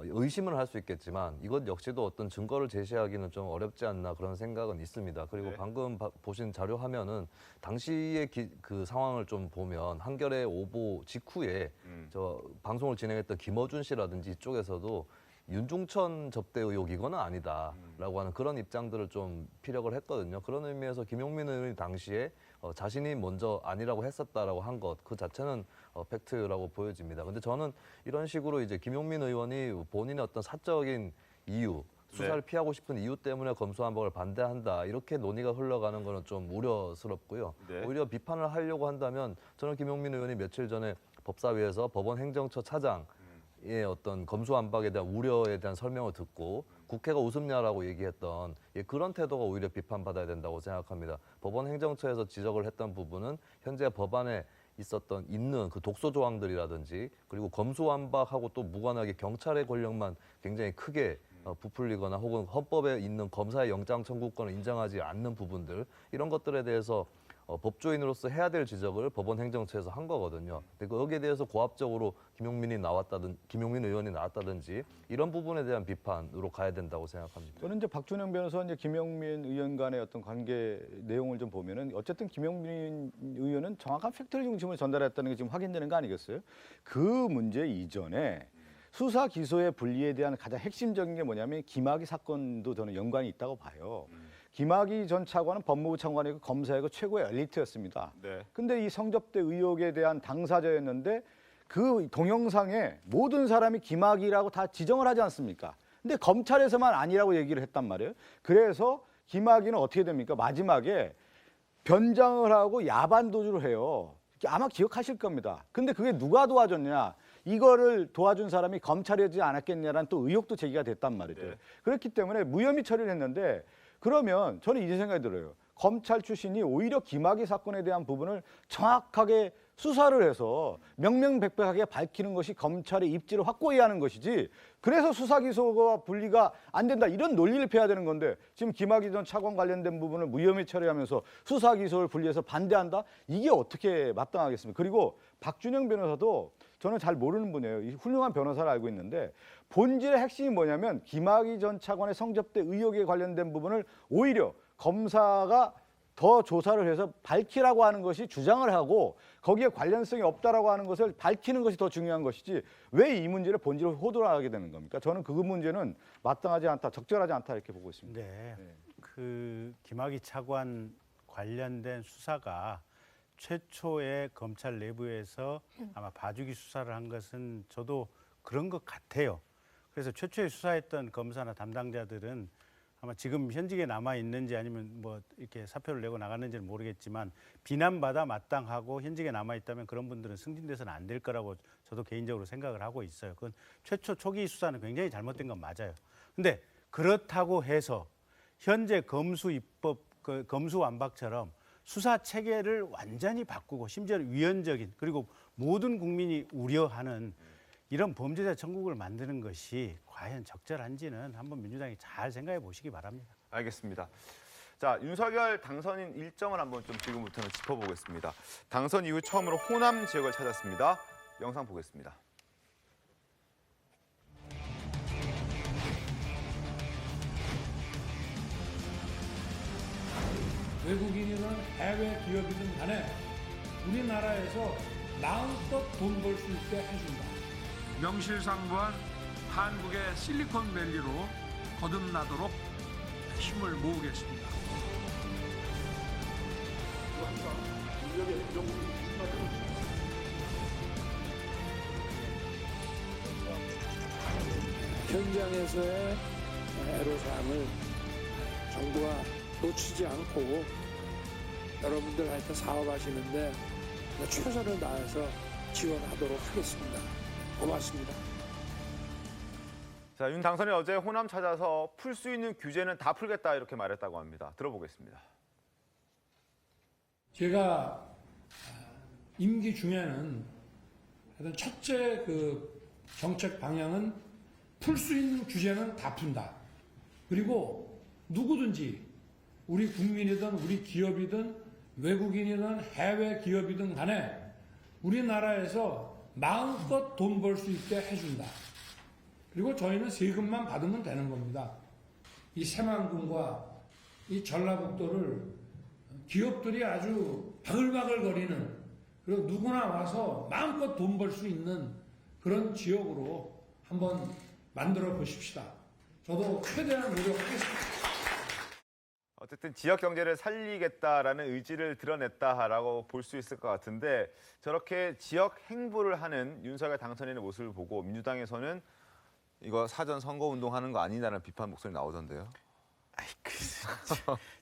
의심을 할 수 있겠지만 이것 역시도 어떤 증거를 제시하기는 좀 어렵지 않나 그런 생각은 있습니다. 그리고 방금 보신 자료 화면은 당시의 그 상황을 좀 보면 한겨레 오보 직후에 저 방송을 진행했던 김어준 씨라든지 이쪽에서도 윤중천 접대 의혹 이거는 아니다라고 하는 그런 입장들을 좀 피력을 했거든요. 그런 의미에서 김용민 의원이 당시에 자신이 먼저 아니라고 했었다라고 한 것 그 자체는 팩트라고 보여집니다. 근데 저는 이런 식으로 이제 김용민 의원이 본인의 어떤 사적인 이유, 수사를 피하고 싶은 이유 때문에 검수완박을 반대한다 이렇게 논의가 흘러가는 거는 좀 우려스럽고요. 오히려 비판을 하려고 한다면 저는 김용민 의원이 며칠 전에 법사위에서 법원 행정처 차장의 어떤 검수완박에 대한 우려에 대한 설명을 듣고 국회가 우습냐라고 얘기했던 그런 태도가 오히려 비판받아야 된다고 생각합니다. 법원 행정처에서 지적을 했던 부분은 현재 법안에 있는 그 독소 조항들이라든지 그리고 검수완박하고 또 무관하게 경찰의 권력만 굉장히 크게 부풀리거나 혹은 헌법에 있는 검사의 영장 청구권을 인정하지 않는 부분들 이런 것들에 대해서 법조인으로서 해야 될 지적을 법원 행정처에서 한 거거든요. 근데 여기에 대해서 고압적으로 김용민 의원이 나왔다든지 이런 부분에 대한 비판으로 가야 된다고 생각합니다. 저는 이제 박준영 변호사와 이제 김용민 의원 간의 어떤 관계 내용을 좀 보면은 어쨌든 김용민 의원은 정확한 팩트를 중심으로 전달했다는 게 지금 확인되는 거 아니겠어요? 그 문제 이전에 수사 기소의 분리에 대한 가장 핵심적인 게 뭐냐면 김학의 사건도 저는 연관이 있다고 봐요. 김학의 전 차관은 법무부 차관이고 검사이고 최고의 엘리트였습니다. 네. 근데 이 성접대 의혹에 대한 당사자였는데 그 동영상에 모든 사람이 김학의라고 다 지정을 하지 않습니까? 근데 검찰에서만 아니라고 얘기를 했단 말이에요. 그래서 김학의는 어떻게 됩니까? 마지막에 변장을 하고 야반 도주를 해요. 아마 기억하실 겁니다. 근데 그게 누가 도와줬냐? 이거를 도와준 사람이 검찰이지 않았겠냐라는 또 의혹도 제기가 됐단 말이죠. 네. 그렇기 때문에 무혐의 처리를 했는데 그러면 저는 이제 생각이 들어요. 검찰 출신이 오히려 김학의 사건에 대한 부분을 정확하게 수사를 해서 명명백백하게 밝히는 것이 검찰의 입지를 확고히 하는 것이지, 그래서 수사 기소가 분리가 안 된다 이런 논리를 펴야 되는 건데 지금 김학의 전 차관 관련된 부분을 무혐의 처리하면서 수사 기소를 분리해서 반대한다? 이게 어떻게 마땅하겠습니까? 그리고 박준영 변호사도 저는 잘 모르는 분이에요. 이 훌륭한 변호사를 알고 있는데 본질의 핵심이 뭐냐면 김학의 전 차관의 성접대 의혹에 관련된 부분을 오히려 검사가 더 조사를 해서 밝히라고 하는 것이 주장을 하고 거기에 관련성이 없다라고 하는 것을 밝히는 것이 더 중요한 것이지 왜 이 문제를 본질을 호도하게 되는 겁니까? 저는 그 문제는 마땅하지 않다, 적절하지 않다 이렇게 보고 있습니다. 네. 그 김학의 차관 관련된 수사가 최초의 검찰 내부에서 아마 봐주기 수사를 한 것은 저도 그런 것 같아요. 그래서 최초에 수사했던 검사나 담당자들은 아마 지금 현직에 남아 있는지 아니면 뭐 이렇게 사표를 내고 나갔는지는 모르겠지만 비난받아 마땅하고 현직에 남아 있다면 그런 분들은 승진돼서는 안 될 거라고 저도 개인적으로 생각을 하고 있어요. 그건 최초 초기 수사는 굉장히 잘못된 건 맞아요. 근데 그렇다고 해서 현재 검수 입법 검수 완박처럼 수사 체계를 완전히 바꾸고 심지어 위헌적인 그리고 모든 국민이 우려하는 이런 범죄자 천국을 만드는 것이 과연 적절한지는 한번 민주당이 잘 생각해 보시기 바랍니다. 알겠습니다. 자, 윤석열 당선인 일정을 한번 좀 지금부터는 짚어보겠습니다. 당선 이후 처음으로 호남 지역을 찾았습니다. 영상 보겠습니다. 외국인이든 해외 기업이든 간에 우리나라에서 마음껏 돈 벌 수 있게 해준다. 명실상부한 한국의 실리콘밸리로 거듭나도록 힘을 모으겠습니다. 현장에서의 애로사항을 정부가 놓치지 않고 여러분들 하여튼 사업하시는데 최선을 다해서 지원하도록 하겠습니다. 고맙습니다. 자, 윤 당선인이 어제 호남 찾아서 풀 수 있는 규제는 다 풀겠다 이렇게 말했다고 합니다. 들어보겠습니다. 제가 임기 중에는 하여튼 첫째 그 정책 방향은 풀 수 있는 규제는 다 푼다. 그리고 누구든지 우리 국민이든 우리 기업이든 외국인이든 해외 기업이든 간에 우리나라에서 마음껏 돈 벌 수 있게 해준다. 그리고 저희는 세금만 받으면 되는 겁니다. 이 새만금과 이 전라북도를 기업들이 아주 바글바글거리는, 그리고 누구나 와서 마음껏 돈 벌 수 있는 그런 지역으로 한번 만들어 보십시다. 저도 최대한 노력하겠습니다. 어쨌든 지역 경제를 살리겠다라는 의지를 드러냈다라고 볼 수 있을 것 같은데, 저렇게 지역 행보를 하는 윤석열 당선인의 모습을 보고 민주당에서는 이거 사전 선거운동하는 거 아니냐는 비판 목소리 나오던데요.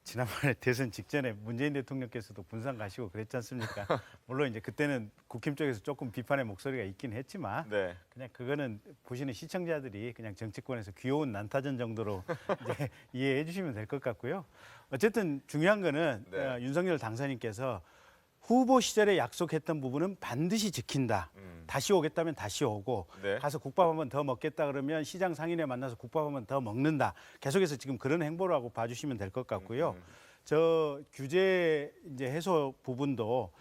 지난번에 대선 직전에 문재인 대통령께서도 군산 가시고 그랬지 않습니까? 물론 이제 그때는 국힘 쪽에서 조금 비판의 목소리가 있긴 했지만 네. 그냥 그거는 보시는 시청자들이 그냥 정치권에서 귀여운 난타전 정도로 이제 이해해 주시면 될 것 같고요. 어쨌든 중요한 거는 네. 윤석열 당선인께서 후보 시절에 약속했던 부분은 반드시 지킨다. 다시 오겠다면 다시 오고 네. 가서 국밥 한번 더 먹겠다 그러면 시장 상인회 만나서 국밥 한번 더 먹는다. 계속해서 지금 그런 행보라고 봐주시면 될 것 같고요. 저 규제 이제 해소 부분도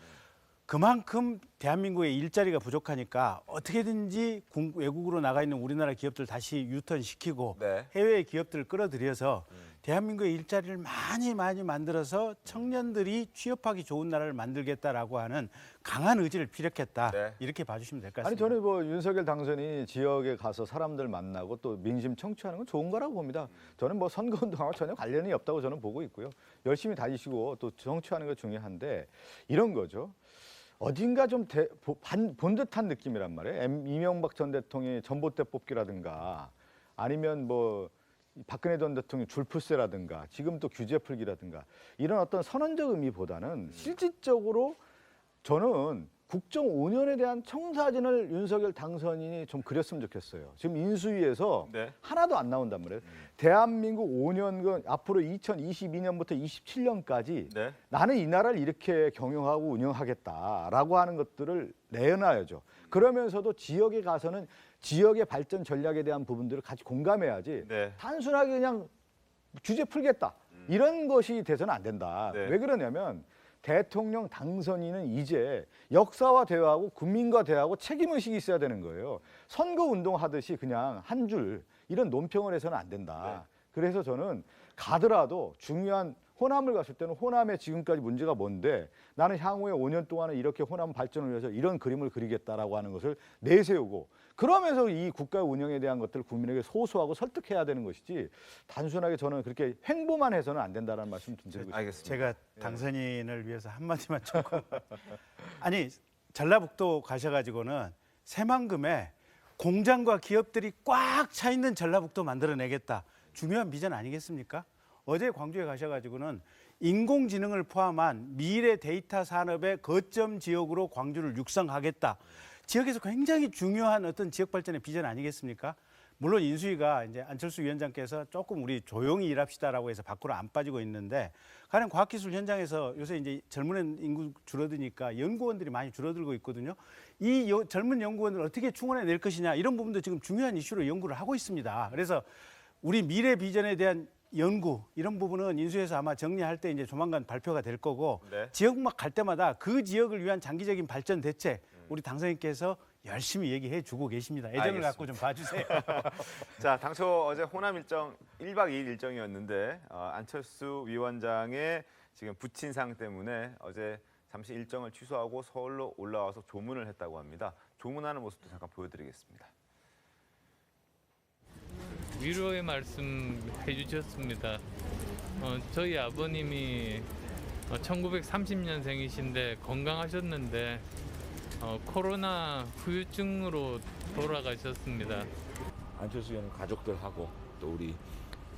그만큼 대한민국의 일자리가 부족하니까 어떻게든지 외국으로 나가 있는 우리나라 기업들 다시 유턴시키고 네. 해외 기업들을 끌어들여서 대한민국의 일자리를 많이 만들어서 청년들이 취업하기 좋은 나라를 만들겠다라고 하는 강한 의지를 피력했다. 이렇게 봐주시면 될 것 아니 같습니다. 저는 뭐 윤석열 당선인이 지역에 가서 사람들 만나고 또 민심 청취하는 건 좋은 거라고 봅니다. 저는 뭐 선거운동하고 전혀 관련이 없다고 저는 보고 있고요. 열심히 다니시고 또 정치하는 거 중요한데 이런 거죠. 어딘가 좀 본 듯한 느낌이란 말이에요. 이명박 전 대통령의 전봇대 뽑기라든가 아니면 뭐 박근혜 전 대통령 줄풀세라든가 지금 또 규제 풀기라든가 이런 어떤 선언적 의미보다는 실질적으로 저는 국정 5년에 대한 청사진을 윤석열 당선인이 좀 그렸으면 좋겠어요. 지금 인수위에서 하나도 안 나온단 말이에요. 대한민국 5년간 앞으로 2022년부터 27년까지 나는 이 나라를 이렇게 경영하고 운영하겠다라고 하는 것들을 내놔야죠. 그러면서도 지역에 가서는 지역의 발전 전략에 대한 부분들을 같이 공감해야지 단순하게 그냥 규제 풀겠다 이런 것이 돼서는 안 된다. 왜 그러냐면 대통령 당선인은 이제 역사와 대화하고 국민과 대화하고 책임의식이 있어야 되는 거예요. 선거운동 하듯이 그냥 한 줄 이런 논평을 해서는 안 된다. 그래서 저는 가더라도 중요한 호남을 갔을 때는 호남의 지금까지 문제가 뭔데 나는 향후에 5년 동안은 이렇게 호남 발전을 위해서 이런 그림을 그리겠다라고 하는 것을 내세우고 그러면서 이 국가 운영에 대한 것들을 국민에게 소수하고 설득해야 되는 것이지 단순하게 저는 그렇게 횡보만 해서는 안 된다는 말씀 좀 드리고 싶습니다. 알겠습니다. 제가 당선인을 위해서 한마디만 조금. 아니 전라북도 가셔가지고는 새만금에 공장과 기업들이 꽉 차 있는 전라북도 만들어내겠다. 중요한 비전 아니겠습니까? 어제 광주에 가셔가지고는 인공지능을 포함한 미래 데이터 산업의 거점 지역으로 광주를 육성하겠다. 지역에서 굉장히 중요한 어떤 지역 발전의 비전 아니겠습니까? 물론 인수위가 이제 안철수 위원장께서 조금 우리 조용히 일합시다라고 해서 밖으로 안 빠지고 있는데 가령 과학기술 현장에서 요새 이제 젊은 인구 줄어드니까 연구원들이 많이 줄어들고 있거든요. 이 젊은 연구원을 어떻게 충원해 낼 것이냐 이런 부분도 지금 중요한 이슈로 연구를 하고 있습니다. 그래서 우리 미래 비전에 대한 연구 이런 부분은 인수위에서 아마 정리할 때 이제 조만간 발표가 될 거고 지역막 갈 때마다 그 지역을 위한 장기적인 발전 대책 우리 당선인께서 열심히 얘기해 주고 계십니다. 애정을 갖고 좀 봐주세요. 자, 당초 어제 호남 일정 1박 2일 일정이었는데 안철수 위원장의 지금 부친상 때문에 어제 잠시 일정을 취소하고 서울로 올라와서 조문을 했다고 합니다. 조문하는 모습도 잠깐 보여드리겠습니다. 위로의 말씀 해주셨습니다. 저희 아버님이 1930년생이신데 건강하셨는데 코로나 후유증으로 돌아가셨습니다. 안철수 의원 가족들하고 또 우리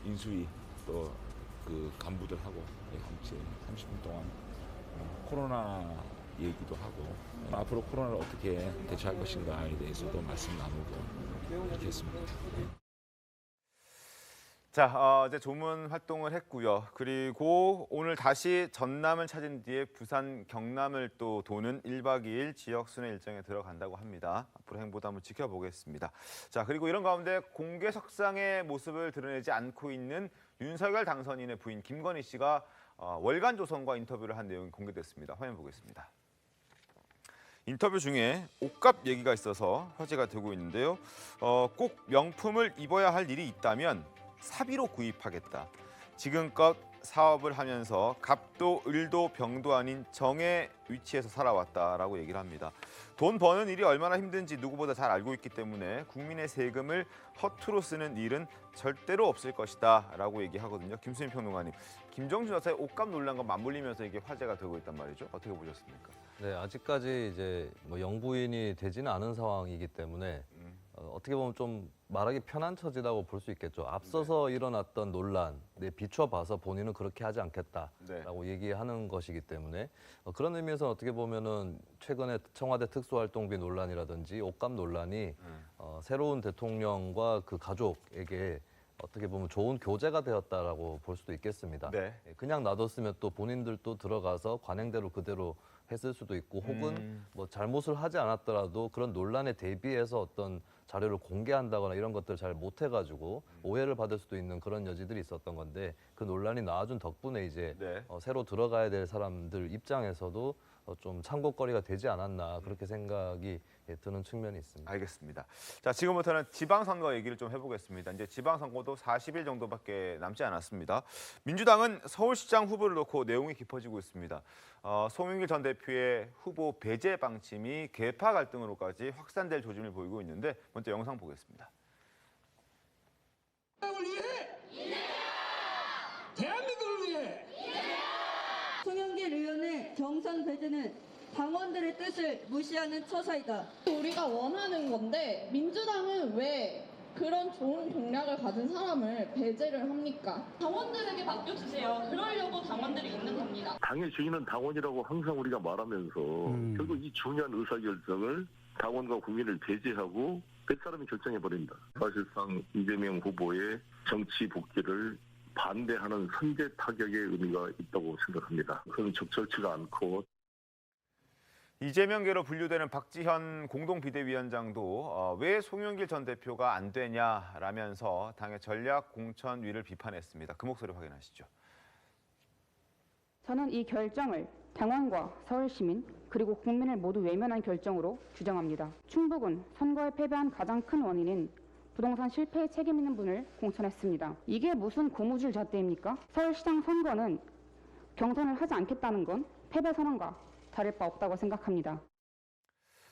인수위 또 그 간부들하고 같이 30분 동안 코로나 얘기도 하고 앞으로 코로나를 어떻게 대처할 것인가에 대해서도 말씀 나누고 이렇게 했습니다. 자, 어제 조문 활동을 했고요. 그리고 오늘 다시 전남을 찾은 뒤에 부산, 경남을 또 도는 1박 2일 지역 순회 일정에 들어간다고 합니다. 앞으로 행보도 한번 지켜보겠습니다. 자, 그리고 이런 가운데 공개석상의 모습을 드러내지 않고 있는 윤석열 당선인의 부인 김건희 씨가 월간 조선과 인터뷰를 한 내용이 공개됐습니다. 화면 보겠습니다. 인터뷰 중에 옷값 얘기가 있어서 화제가 되고 있는데요. 꼭 명품을 입어야 할 일이 있다면 사비로 구입하겠다. 지금껏 사업을 하면서 갑도 을도 병도 아닌 정의 위치에서 살아왔다라고 얘기를 합니다. 돈 버는 일이 얼마나 힘든지 누구보다 잘 알고 있기 때문에 국민의 세금을 허투루 쓰는 일은 절대로 없을 것이다 라고 얘기하거든요. 김수민 평론가님, 김정준 여사의 옷값 논란과 맞물리면서 이게 화제가 되고 있단 말이죠. 어떻게 보셨습니까? 네, 아직까지 이제 뭐 영부인이 되지는 않은 상황이기 때문에 어떻게 보면 좀 말하기 편한 처지라고 볼 수 있겠죠. 앞서서 일어났던 논란에 비춰봐서 본인은 그렇게 하지 않겠다라고 얘기하는 것이기 때문에 그런 의미에서 어떻게 보면은 최근에 청와대 특수활동비 논란이라든지 옷값 논란이 새로운 대통령과 그 가족에게 어떻게 보면 좋은 교재가 되었다라고 볼 수도 있겠습니다. 그냥 놔뒀으면 또 본인들도 들어가서 관행대로 그대로 했을 수도 있고 혹은 뭐 잘못을 하지 않았더라도 그런 논란에 대비해서 어떤 자료를 공개한다거나 이런 것들을 잘 못해가지고 오해를 받을 수도 있는 그런 여지들이 있었던 건데 그 논란이 나와준 덕분에 이제 새로 들어가야 될 사람들 입장에서도 좀 참고거리가 되지 않았나 그렇게 생각이 드는 측면이 있습니다. 알겠습니다. 자, 지금부터는 지방선거 얘기를 좀 해보겠습니다. 이제 지방선거도 40일 정도밖에 남지 않았습니다. 민주당은 서울시장 후보를 놓고 내용이 깊어지고 있습니다. 송영길 전 대표의 후보 배제 방침이 계파 갈등으로까지 확산될 조짐을 보이고 있는데 먼저 영상 보겠습니다. 대한민국을 위해 송영길 의원의 경선 배제는 당원들의 뜻을 무시하는 처사이다. 우리가 원하는 건데 민주당은 왜 그런 좋은 공약을 가진 사람을 배제를 합니까? 당원들에게 맡겨주세요. 그러려고 당원들이 있는 겁니다. 당의 주인은 당원이라고 항상 우리가 말하면서 결국 이 중요한 의사결정을 당원과 국민을 배제하고 뱃사람이 결정해버린다. 사실상 이재명 후보의 정치 복귀를 반대하는 선제 타격의 의미가 있다고 생각합니다. 그건 적절치가 않고 이재명계로 분류되는 박지현 공동비대위원장도 왜 송영길 전 대표가 안 되냐라면서 당의 전략 공천위를 비판했습니다. 그 목소리 확인하시죠. 저는 이 결정을 당원과 서울시민 그리고 국민을 모두 외면한 결정으로 규정합니다. 충북은 선거에 패배한 가장 큰 원인인 부동산 실패에 책임 있는 분을 공천했습니다. 이게 무슨 고무줄 잣대입니까? 서울시장 선거는 경선을 하지 않겠다는 건 패배 선언과 다를 바 없다고 생각합니다.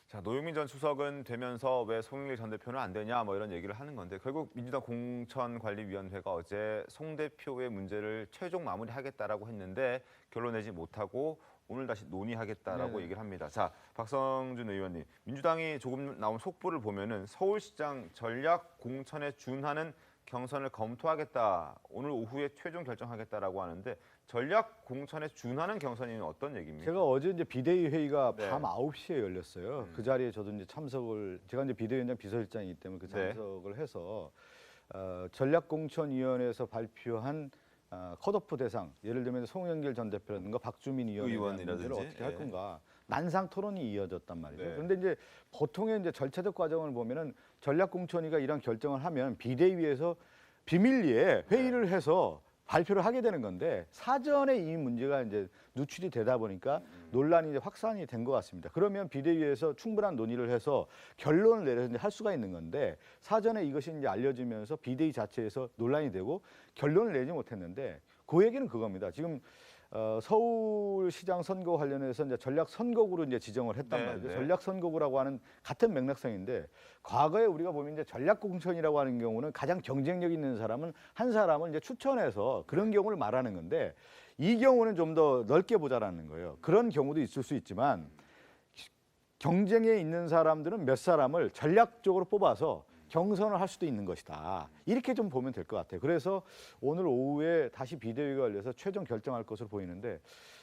자, 노영민 전 수석은 되면서 왜 송영길 전 대표는 안 되냐 뭐 이런 얘기를 하는 건데 결국 민주당 공천관리위원회가 어제 송 대표의 문제를 최종 마무리하겠다라고 했는데 결론 내지 못하고 오늘 다시 논의하겠다라고 얘기를 합니다. 자, 박성준 의원님, 민주당이 조금 나온 속보를 보면은 서울시장 전략 공천에 준하는 경선을 검토하겠다. 오늘 오후에 최종 결정하겠다라고 하는데 전략 공천에 준하는 경선이 어떤 얘기입니까? 제가 어제 이제 비대위 회의가 밤 9시에 열렸어요. 그 자리에 저도 이제 참석을 제가 이제 비대위원장 비서실장이기 때문에 그 참석을 해서 전략공천위원회에서 발표한 컷오프 대상, 예를 들면 송영길 전 대표라든가 박주민 의원이라든지 어떻게 할 건가 난상 토론이 이어졌단 말이죠. 그런데 이제 보통의 이제 절차적 과정을 보면은 전략공천위가 이런 결정을 하면 비대위에서 비밀리에 회의를 해서 발표를 하게 되는 건데 사전에 이 문제가 이제 누출이 되다 보니까 논란이 이제 확산이 된 것 같습니다. 그러면 비대위에서 충분한 논의를 해서 결론을 내려서 이제 할 수가 있는 건데 사전에 이것이 이제 알려지면서 비대위 자체에서 논란이 되고 결론을 내지 못했는데 그 얘기는 그겁니다. 지금 서울시장 선거 관련해서 이제 전략 선거구로 이제 지정을 했단 말이죠. 전략 선거구라고 하는 같은 맥락성인데 과거에 우리가 보면 이제 전략 공천이라고 하는 경우는 가장 경쟁력 있는 사람은 한 사람을 이제 추천해서 그런 경우를 말하는 건데 이 경우는 좀 더 넓게 보자라는 거예요. 그런 경우도 있을 수 있지만 경쟁에 있는 사람들은 몇 사람을 전략적으로 뽑아서 경선을 할 수도 있는 것이다. 이렇게 좀 보면 될 것 같아요. 그래서 오늘 오후에 다시 비대위가 열려서 최종 결정할 것으로 보이는데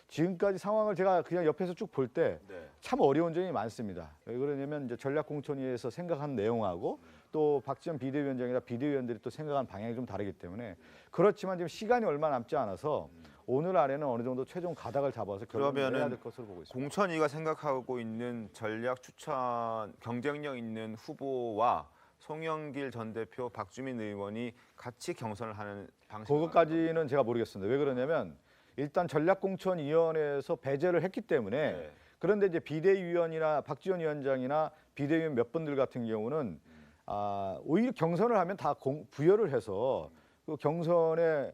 지금까지 상황을 제가 그냥 옆에서 쭉 볼 때 참 어려운 점이 많습니다. 왜 그러냐면 이제 전략공천위에서 생각한 내용하고 또 박지원 비대위원장이나 비대위원들이 또 생각한 방향이 좀 다르기 때문에 그렇지만 지금 시간이 얼마 남지 않아서 오늘 안에는 어느 정도 최종 가닥을 잡아서 결론을 내야 될 것으로 보고 있습니다. 공천위가 생각하고 있는 전략 추천 경쟁력 있는 후보와 송영길 전 대표, 박주민 의원이 같이 경선을 하는 방식. 그것까지는 제가 모르겠습니다. 왜 그러냐면 일단 전략공천위원회에서 배제를 했기 때문에 그런데 이제 비대위원이나 박지원 위원장이나 비대위원 몇 분들 같은 경우는 오히려 경선을 하면 다 부여를 해서 그 경선에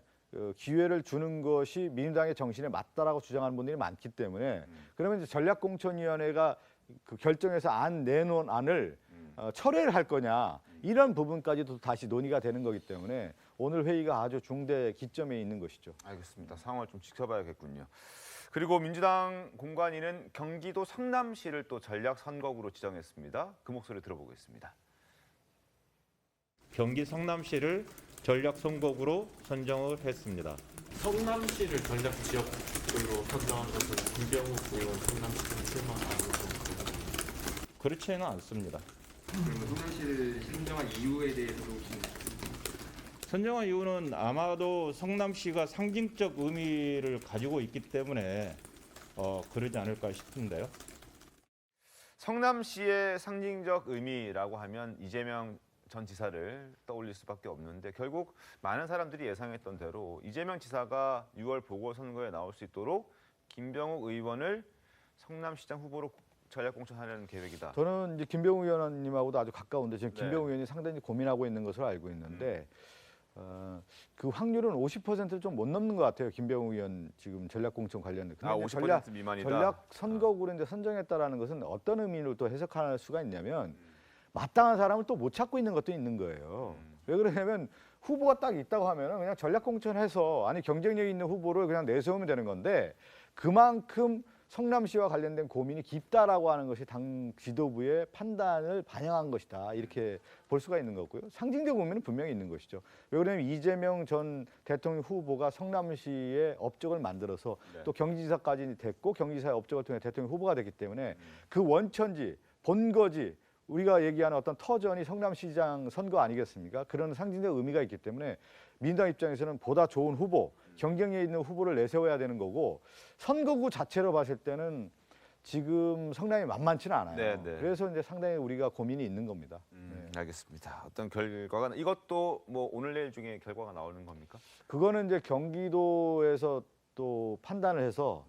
기회를 주는 것이 민주당의 정신에 맞다라고 주장하는 분들이 많기 때문에 그러면 이제 전략공천위원회가 그 결정해서 내놓은 안을 철회를 할 거냐 이런 부분까지도 다시 논의가 되는 거기 때문에 오늘 회의가 아주 중대 기점에 있는 것이죠. 알겠습니다. 상황을 좀 지켜봐야겠군요. 그리고 민주당 공관위는 경기도 성남시를 또 전략 선거구로 지정했습니다. 그 목소리 들어보겠습니다. 경기 성남시를 전략 선거구로 선정을 했습니다. 성남시를 전략 지역구로 선정한 것은 김병욱 의원 성남시장 출마하는 건가요? 그렇지는 않습니다. 그러면 성남시를 선정한 이유에 대해서도 혹시 선정한 이유는 아마도 성남시가 상징적 의미를 가지고 있기 때문에 그러지 않을까 싶은데요. 성남시의 상징적 의미라고 하면 이재명 전 지사를 떠올릴 수밖에 없는데 결국 많은 사람들이 예상했던 대로 이재명 지사가 6월 보궐선거에 나올 수 있도록 김병욱 의원을 성남시장 후보로 전략 공천하려는 계획이다. 저는 이제 김병우 의원님하고도 아주 가까운데 지금 네. 김병우 의원이 상당히 고민하고 있는 것으로 알고 있는데 그 확률은 50%를 좀 못 넘는 것 같아요. 김병우 의원 지금 전략 공천 관련된. 아, 50% 미만이다. 전략 선거구를 이제 선정했다라는 것은 어떤 의미로 또 해석할 수가 있냐면 마땅한 사람을 또 못 찾고 있는 것도 있는 거예요. 왜 그러냐면 후보가 딱 있다고 하면은 그냥 전략 공천해서 아니 경쟁력 있는 후보를 그냥 내세우면 되는 건데 그만큼 성남시와 관련된 고민이 깊다라고 하는 것이 당 지도부의 판단을 반영한 것이다. 이렇게 볼 수가 있는 거고요. 상징적 의미는 분명히 있는 것이죠. 왜 그러냐면 이재명 전 대통령 후보가 성남시의 업적을 만들어서 또 경기지사까지 됐고 경기지사의 업적을 통해 대통령 후보가 됐기 때문에 그 원천지, 본거지 우리가 얘기하는 어떤 터전이 성남시장 선거 아니겠습니까? 그런 상징적 의미가 있기 때문에 민주당 입장에서는 보다 좋은 후보, 경쟁력 있는 후보를 내세워야 되는 거고 선거구 자체로 봤을 때는 지금 성남이 만만치는 않아요. 네. 그래서 이제 상당히 우리가 고민이 있는 겁니다. 알겠습니다. 어떤 결과가 이것도 뭐 오늘 내일 중에 결과가 나오는 겁니까? 그거는 이제 경기도에서 또 판단을 해서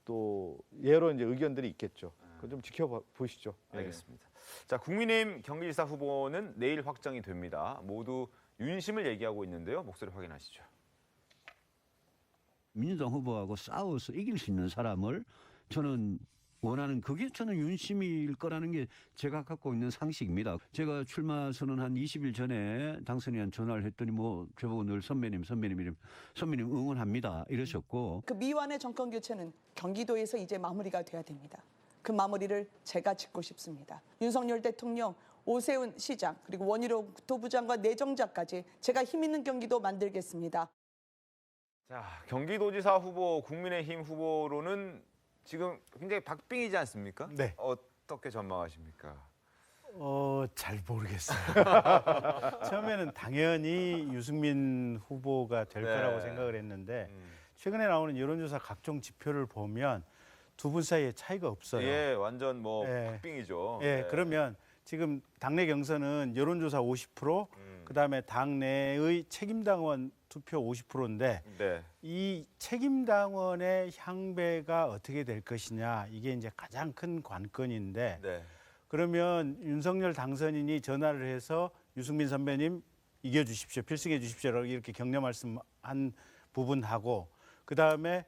또 여러 이제 의견들이 있겠죠. 그거 좀 지켜보시죠. 알겠습니다. 자, 국민의힘 경기지사 후보는 내일 확정이 됩니다. 모두 윤심을 얘기하고 있는데요. 목소리 확인하시죠. 민주당 후보하고 싸워서 이길 수 있는 사람을 저는 원하는 그게 저는 윤심일 거라는 게 제가 갖고 있는 상식입니다. 제가 출마 선언 한 20일 전에 당선인한 전화를 했더니 뭐 저보고 늘 선배님 응원합니다 이러셨고 그 미완의 정권 교체는 경기도에서 이제 마무리가 돼야 됩니다. 그 마무리를 제가 짓고 싶습니다. 윤석열 대통령, 오세훈 시장, 그리고 원희룡 국토부장과 내정자까지 제가 힘 있는 경기도 만들겠습니다. 자, 경기도지사 후보, 국민의힘 후보로는 지금 굉장히 박빙이지 않습니까? 네. 어떻게 전망하십니까? 잘 모르겠어요. 처음에는 당연히 유승민 후보가 될 거라고 생각을 했는데 최근에 나오는 여론조사 각종 지표를 보면 두 분 사이에 차이가 없어요. 예, 완전 뭐 박빙이죠. 예, 그러면 지금 당내 경선은 여론조사 50%, 그다음에 당내의 책임당원 투표 50%인데 이 책임당원의 향배가 어떻게 될 것이냐 이게 이제 가장 큰 관건인데 그러면 윤석열 당선인이 전화를 해서 유승민 선배님 이겨주십시오, 필승해 주십시오라고 이렇게 격려 말씀한 부분하고 그다음에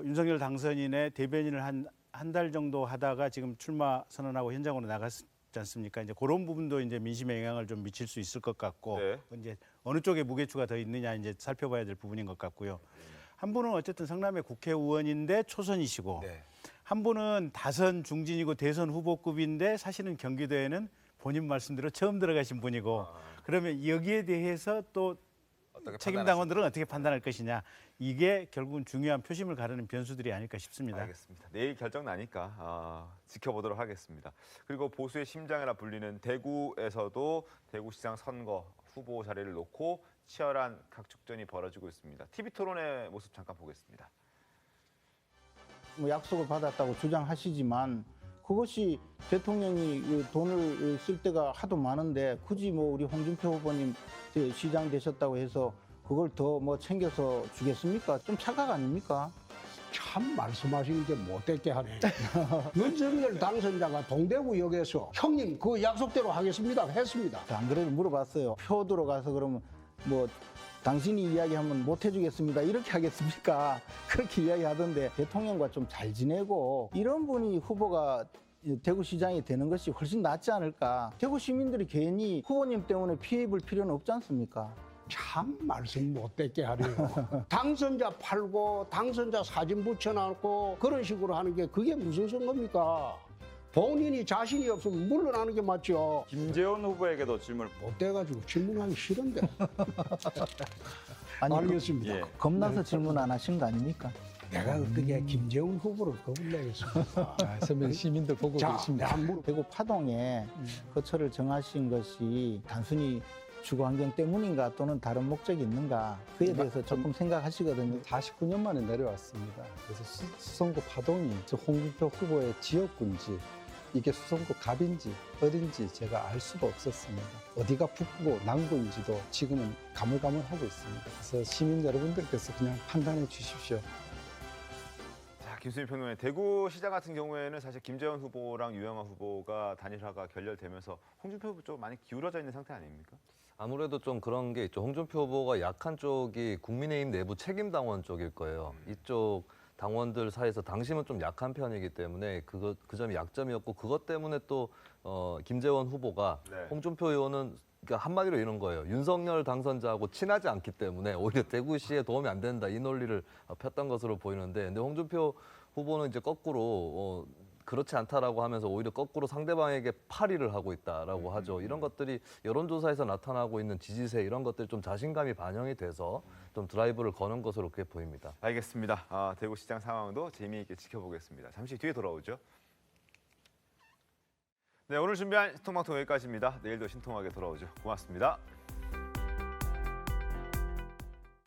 윤석열 당선인의 대변인을 한 달 정도 하다가 지금 출마 선언하고 현장으로 나갔지 않습니까? 이제 그런 부분도 이제 민심에 영향을 좀 미칠 수 있을 것 같고 이제 어느 쪽에 무게추가 더 있느냐 이제 살펴봐야 될 부분인 것 같고요. 한 분은 어쨌든 성남의 국회의원인데 초선이시고 한 분은 다선 중진이고 대선 후보급인데 사실은 경기도에는 본인 말씀대로 처음 들어가신 분이고 그러면 여기에 대해서 또 책임당원들은 어떻게 판단할 것이냐 이게 결국은 중요한 표심을 가르는 변수들이 아닐까 싶습니다. 알겠습니다. 내일 결정 나니까 지켜보도록 하겠습니다. 그리고 보수의 심장이라 불리는 대구에서도 대구시장 선거 후보 자리를 놓고 치열한 각축전이 벌어지고 있습니다. TV토론의 모습 잠깐 보겠습니다. 뭐 약속을 받았다고 주장하시지만 그것이 대통령이 돈을 쓸 때가 하도 많은데 굳이 뭐 우리 홍준표 후보님 시장 되셨다고 해서 그걸 더 뭐 챙겨서 주겠습니까? 좀 착각 아닙니까? 참 말씀하시는 게 못됐게 하네. 윤석열 당선자가 동대구역에서 형님 그 약속대로 하겠습니다 했습니다. 안 그래도 물어봤어요. 표 들어가서 그러면 뭐 당신이 이야기하면 못 해주겠습니다. 이렇게 하겠습니까? 그렇게 이야기하던데 대통령과 좀 잘 지내고 이런 분이 후보가 대구시장이 되는 것이 훨씬 낫지 않을까. 대구 시민들이 괜히 후보님 때문에 피해 입을 필요는 없지 않습니까? 참 말씀 못됐게 하네요. 당선자 팔고 당선자 사진 붙여놨고 그런 식으로 하는 게 그게 무슨 선거입니까? 본인이 자신이 없으면 물러나는 게 맞죠. 김재원 후보에게도 질문을 못돼가지고 질문하기 싫은데. 아니, 알겠습니다. 겁나서 질문 안 하신 거 아닙니까? 내가 어떻게 김재원 후보를 겁을 내겠습니까? 선배님 시민들 보고 계십니다. 대구 파동에 거처를 정하신 것이 단순히 주거 환경 때문인가 또는 다른 목적이 있는가 그에 대해서 조금 생각하시거든요. 49년 만에 내려왔습니다. 그래서 수성구 파동이 홍준표 후보의 지역군지 이게 수성구 갑인지 어딘지 제가 알 수가 없었습니다. 어디가 북부고 남부인지도 지금은 가물가물하고 있습니다. 그래서 시민 여러분들께서 그냥 판단해 주십시오. 김수민 평론가님, 대구시장 같은 경우에는 사실 김재원 후보랑 유영아 후보가 단일화가 결렬되면서 홍준표 후보 쪽 많이 기울어져 있는 상태 아닙니까? 아무래도 좀 그런 게 있죠. 홍준표 후보가 약한 쪽이 국민의힘 내부 책임당원 쪽일 거예요. 이쪽 당원들 사이에서 당심은 좀 약한 편이기 때문에 그 점이 약점이었고, 그것 때문에 또 김재원 후보가 홍준표 의원은 그러니까 한마디로 이런 거예요. 윤석열 당선자하고 친하지 않기 때문에 오히려 대구시에 도움이 안 된다, 이 논리를 폈던 것으로 보이는데, 근데 홍준표 후보는 이제 거꾸로 그렇지 않다라고 하면서 오히려 거꾸로 상대방에게 파리를 하고 있다라고 하죠. 이런 것들이 여론조사에서 나타나고 있는 지지세, 이런 것들이 좀 자신감이 반영이 돼서 좀 드라이브를 거는 것으로 그렇게 보입니다. 알겠습니다. 대구시장 상황도 재미있게 지켜보겠습니다. 잠시 뒤에 돌아오죠. 네, 오늘 준비한 신통방통 여기까지입니다. 내일도 신통하게 돌아오죠. 고맙습니다.